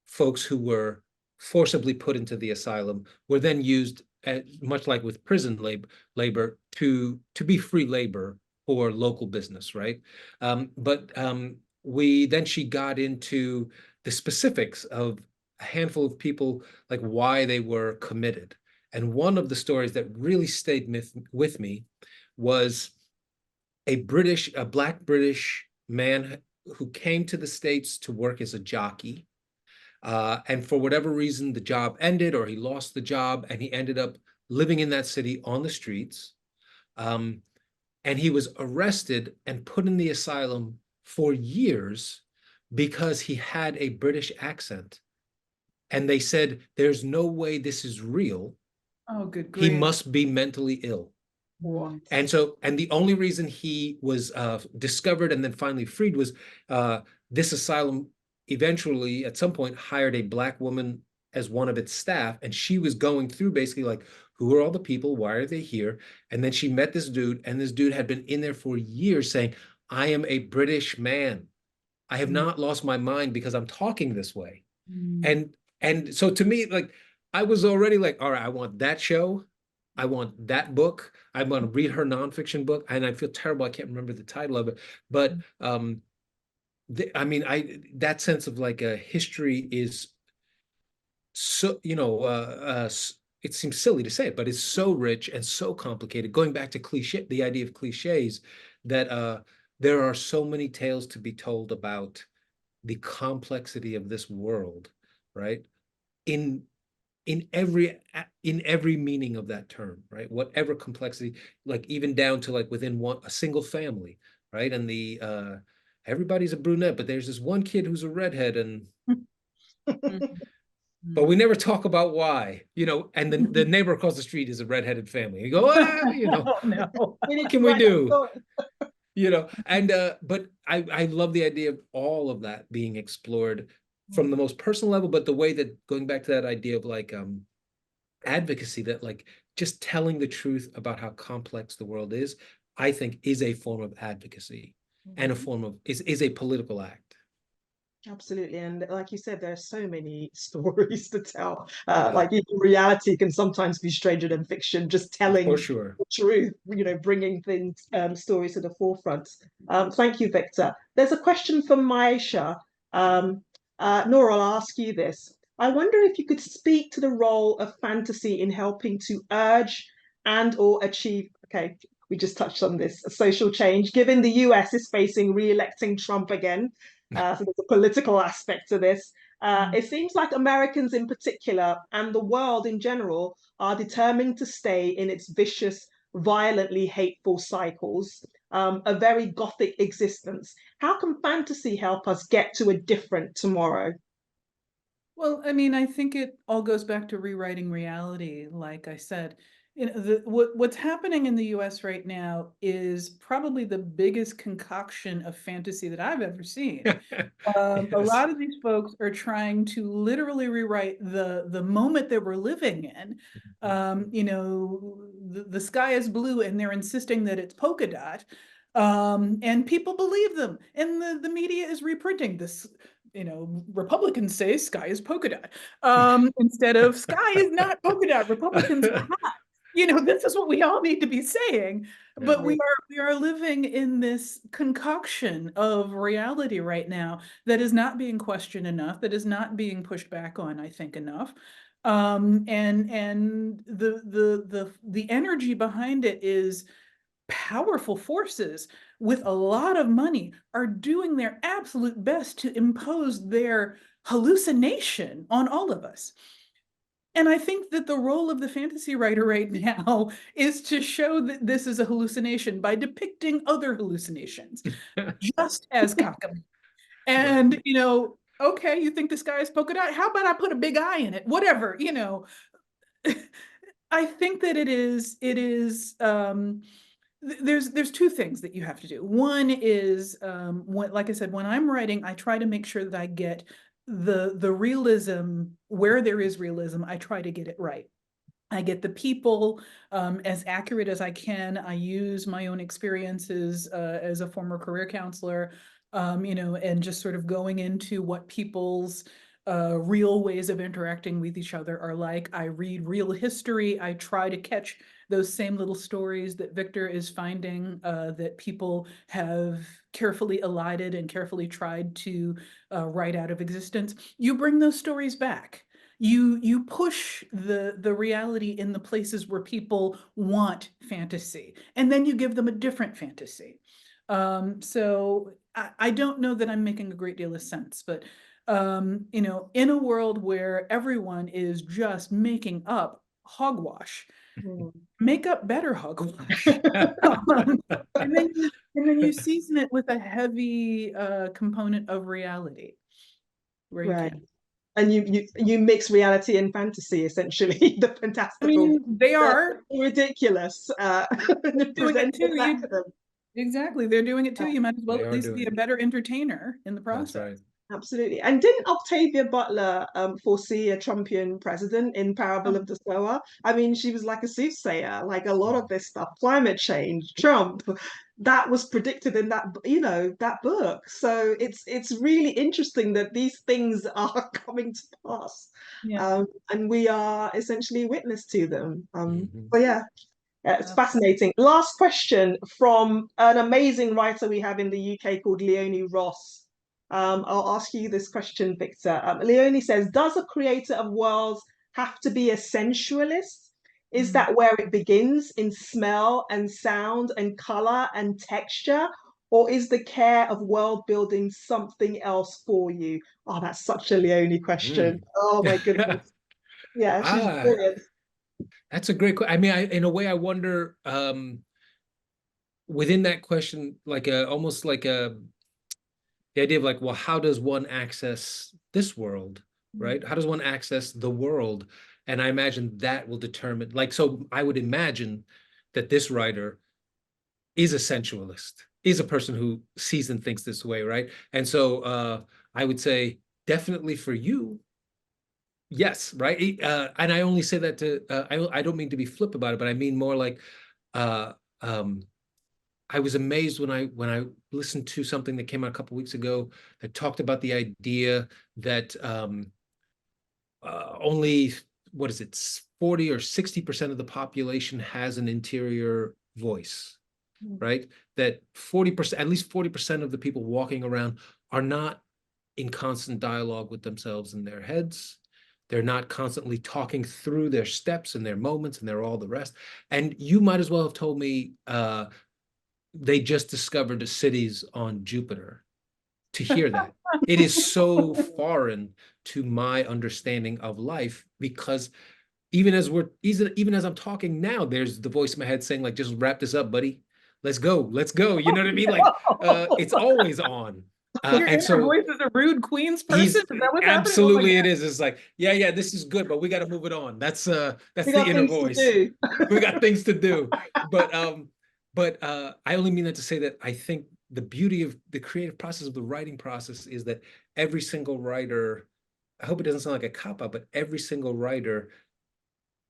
folks who were forcibly put into the asylum were then used, much like with prison labor, to be free labor for local business, right? But she got into the specifics of a handful of people, like why they were committed. And one of the stories that really stayed with me was a Black British man who came to the States to work as a jockey. And for whatever reason, the job ended or he lost the job and he ended up living in that city on the streets. And he was arrested and put in the asylum for years because he had a British accent. And they said, there's no way this is real. Oh, good He grief. must be mentally ill. What? And the only reason he was discovered and then finally freed was this asylum eventually, at some point, hired a Black woman as one of its staff. And she was going through basically like, who are all the people? Why are they here? And then she met this dude, and this dude had been in there for years saying, I am a British man. I have not lost my mind because I'm talking this way. And so to me, like, I was already like, all right, I want that show. I want that book. I want to read her nonfiction book. And I feel terrible. I can't remember the title of it. But that sense of like a history is so, it seems silly to say it, but it's so rich and so complicated. Going back to the idea of cliches, that there are so many tales to be told about the complexity of this world, right? In every meaning of that term, right? Whatever complexity, like even down to like within a single family, right? And everybody's a brunette, but there's this one kid who's a redhead, and but we never talk about why, and the neighbor across the street is a redheaded family. You go, No. what can we do? But I love the idea of all of that being explored from the most personal level, but the way that, going back to that idea of like advocacy, that like just telling the truth about how complex the world is, I think is a form of advocacy and a form of is a political act. Absolutely. And like you said, there are so many stories to tell. Like even reality can sometimes be stranger than fiction, just telling For sure. the truth, bringing things, stories to the forefront. Thank you, Victor. There's a question from Maisha. Nora, I'll ask you this. I wonder if you could speak to the role of fantasy in helping to urge and or achieve, okay, we just touched on this, social change, given the US is facing re-electing Trump again. So there's a political aspect to this. It seems like Americans in particular and the world in general are determined to stay in its vicious, violently hateful cycles, a very gothic existence. How can fantasy help us get to a different tomorrow? Well, I mean, I think it all goes back to rewriting reality. Like I said, what's happening in the US right now is probably the biggest concoction of fantasy that I've ever seen. A lot of these folks are trying to literally rewrite the moment that we're living in. The sky is blue and they're insisting that it's polka dot. And people believe them. And the media is reprinting this. Republicans say sky is polka dot. Instead of sky is not polka dot. Republicans are hot. This is what we all need to be saying. But we are living in this concoction of reality right now that is not being questioned enough, that is not being pushed back on, I think, enough. And the energy behind it is powerful forces with a lot of money are doing their absolute best to impose their hallucination on all of us. And I think that the role of the fantasy writer right now is to show that this is a hallucination by depicting other hallucinations, just as cockily. And, okay, you think the sky is polka dot? How about I put a big eye in it? Whatever, I think that there's two things that you have to do. One is, like I said, when I'm writing, I try to make sure that I get the realism, where there is realism, I try to get it right. I get the people as accurate as I can. I use my own experiences as a former career counselor, and just sort of going into what people's real ways of interacting with each other are like. I read real history. I try to catch those same little stories that Victor is finding that people have carefully elided and carefully tried to write out of existence. You bring those stories back. You push the reality in the places where people want fantasy, and then you give them a different fantasy. So I don't know that I'm making a great deal of sense, but in a world where everyone is just making up hogwash, make up better hogwash. and then you season it with a heavy component of reality. Right. And you mix reality and fantasy, essentially. The fantastical. They are ridiculous. Doing it too. Exactly. They're doing it too. You might as well at least be a better entertainer in the process. That's right. Absolutely. And didn't Octavia Butler foresee a Trumpian president in Parable of the Sower? I mean, she was like a soothsayer, like a lot of this stuff, climate change, Trump, that was predicted in that, that book. So it's really interesting that these things are coming to pass. And we are essentially witness to them. But yeah. It's fascinating. Last question from an amazing writer we have in the UK called Leonie Ross. I'll ask you this question, Victor. Leonie says, does a creator of worlds have to be a sensualist? Is that where it begins, in smell and sound and color and texture? Or is the care of world building something else for you? Oh, that's such a Leonie question. Oh my goodness. Yeah, she's brilliant. That's a great question. I mean, in a way, I wonder within that question, almost like the idea of like, well, how does one access this world, right? How does one access the world? And I imagine that will determine, so I would imagine that this writer is a sensualist, is a person who sees and thinks this way, right? And so I would say definitely for you, yes, right. And I only say that to I don't mean to be flip about it, but I mean more like I was amazed when I listened to something that came out a couple of weeks ago that talked about the idea that only 40 or 60% of the population has an interior voice, right? That 40%, at least 40% of the people walking around are not in constant dialogue with themselves in their heads. They're not constantly talking through their steps and their moments and all the rest. And you might as well have told me they just discovered the cities on Jupiter to hear that. It is so foreign to my understanding of life, because even as I'm talking now, there's the voice in my head saying, like, just wrap this up, buddy. Let's go. You know what I mean? Like, it's always on. Your And inner so voice is a rude Queens person? he's Is that what's absolutely happening? it is. It's like, yeah, this is good, but we got to move it on. That's We the got inner things to voice. do. We got things to do. But I only mean that to say that I think the beauty of the creative process of the writing process is that every single writer, I hope it doesn't sound like a cop-out, but every single writer,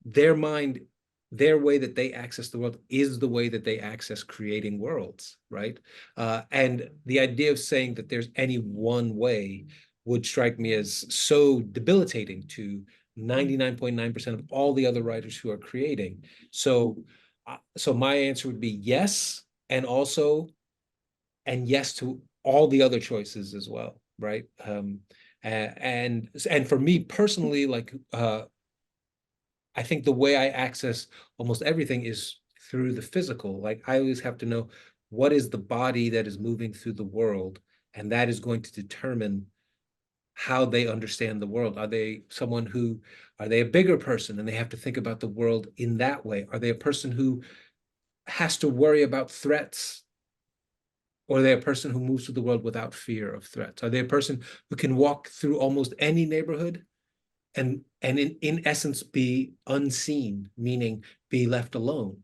their mind, their way that they access the world is the way that they access creating worlds, right? And the idea of saying that there's any one way would strike me as so debilitating to 99.9% of all the other writers who are creating. So my answer would be yes, and yes to all the other choices as well, right? And for me personally, like I think the way I access almost everything is through the physical. Like I always have to know what is the body that is moving through the world, and that is going to determine how they understand the world. Are they a bigger person and they have to think about the world in that way? Are they a person who has to worry about threats? Or are they a person who moves through the world without fear of threats? Are they a person who can walk through almost any neighborhood and in essence be unseen, meaning be left alone?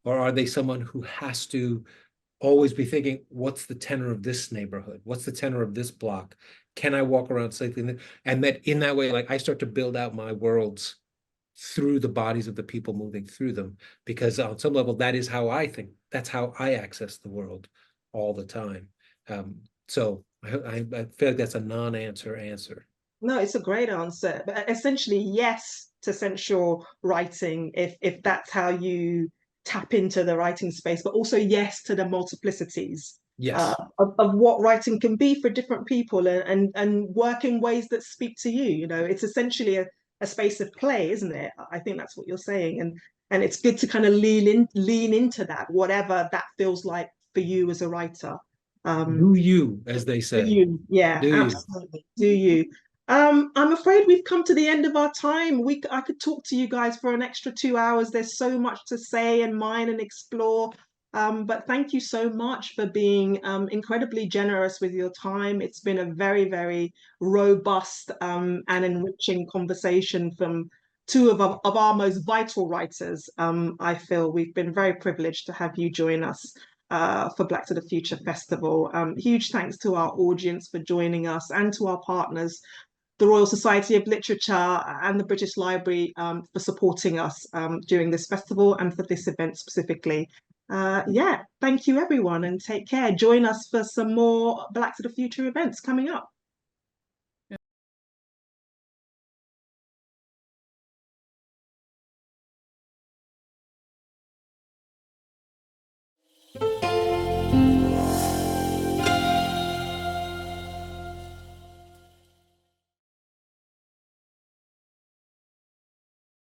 Or are they someone who has to always be thinking, what's the tenor of this neighborhood? What's the tenor of this block? Can I walk around safely? And that in that way, like I start to build out my worlds through the bodies of the people moving through them, because on some level, that is how I think. That's how I access the world all the time. So I feel like that's a non-answer answer. No, it's a great answer. But essentially, yes to sensual writing, if that's how you tap into the writing space, but also yes to the multiplicities Yes. of what writing can be for different people, and work in ways that speak to you. You know, it's essentially a space of play, isn't it? I think that's what you're saying, and it's good to kind of lean into that, whatever that feels like for you as a writer. Do you, as they Do say. you? Yeah, Do you? absolutely. Do you? I'm afraid we've come to the end of our time. I could talk to you guys for an extra 2 hours. There's so much to say and mine and explore. But thank you so much for being incredibly generous with your time. It's been a very, very robust and enriching conversation from two of our most vital writers. I feel we've been very privileged to have you join us for Black to the Future Festival. Huge thanks to our audience for joining us, and to our partners, the Royal Society of Literature and the British Library, for supporting us during this festival and for this event specifically. Yeah, thank you everyone, and take care. Join us for some more Black to the Future events coming up.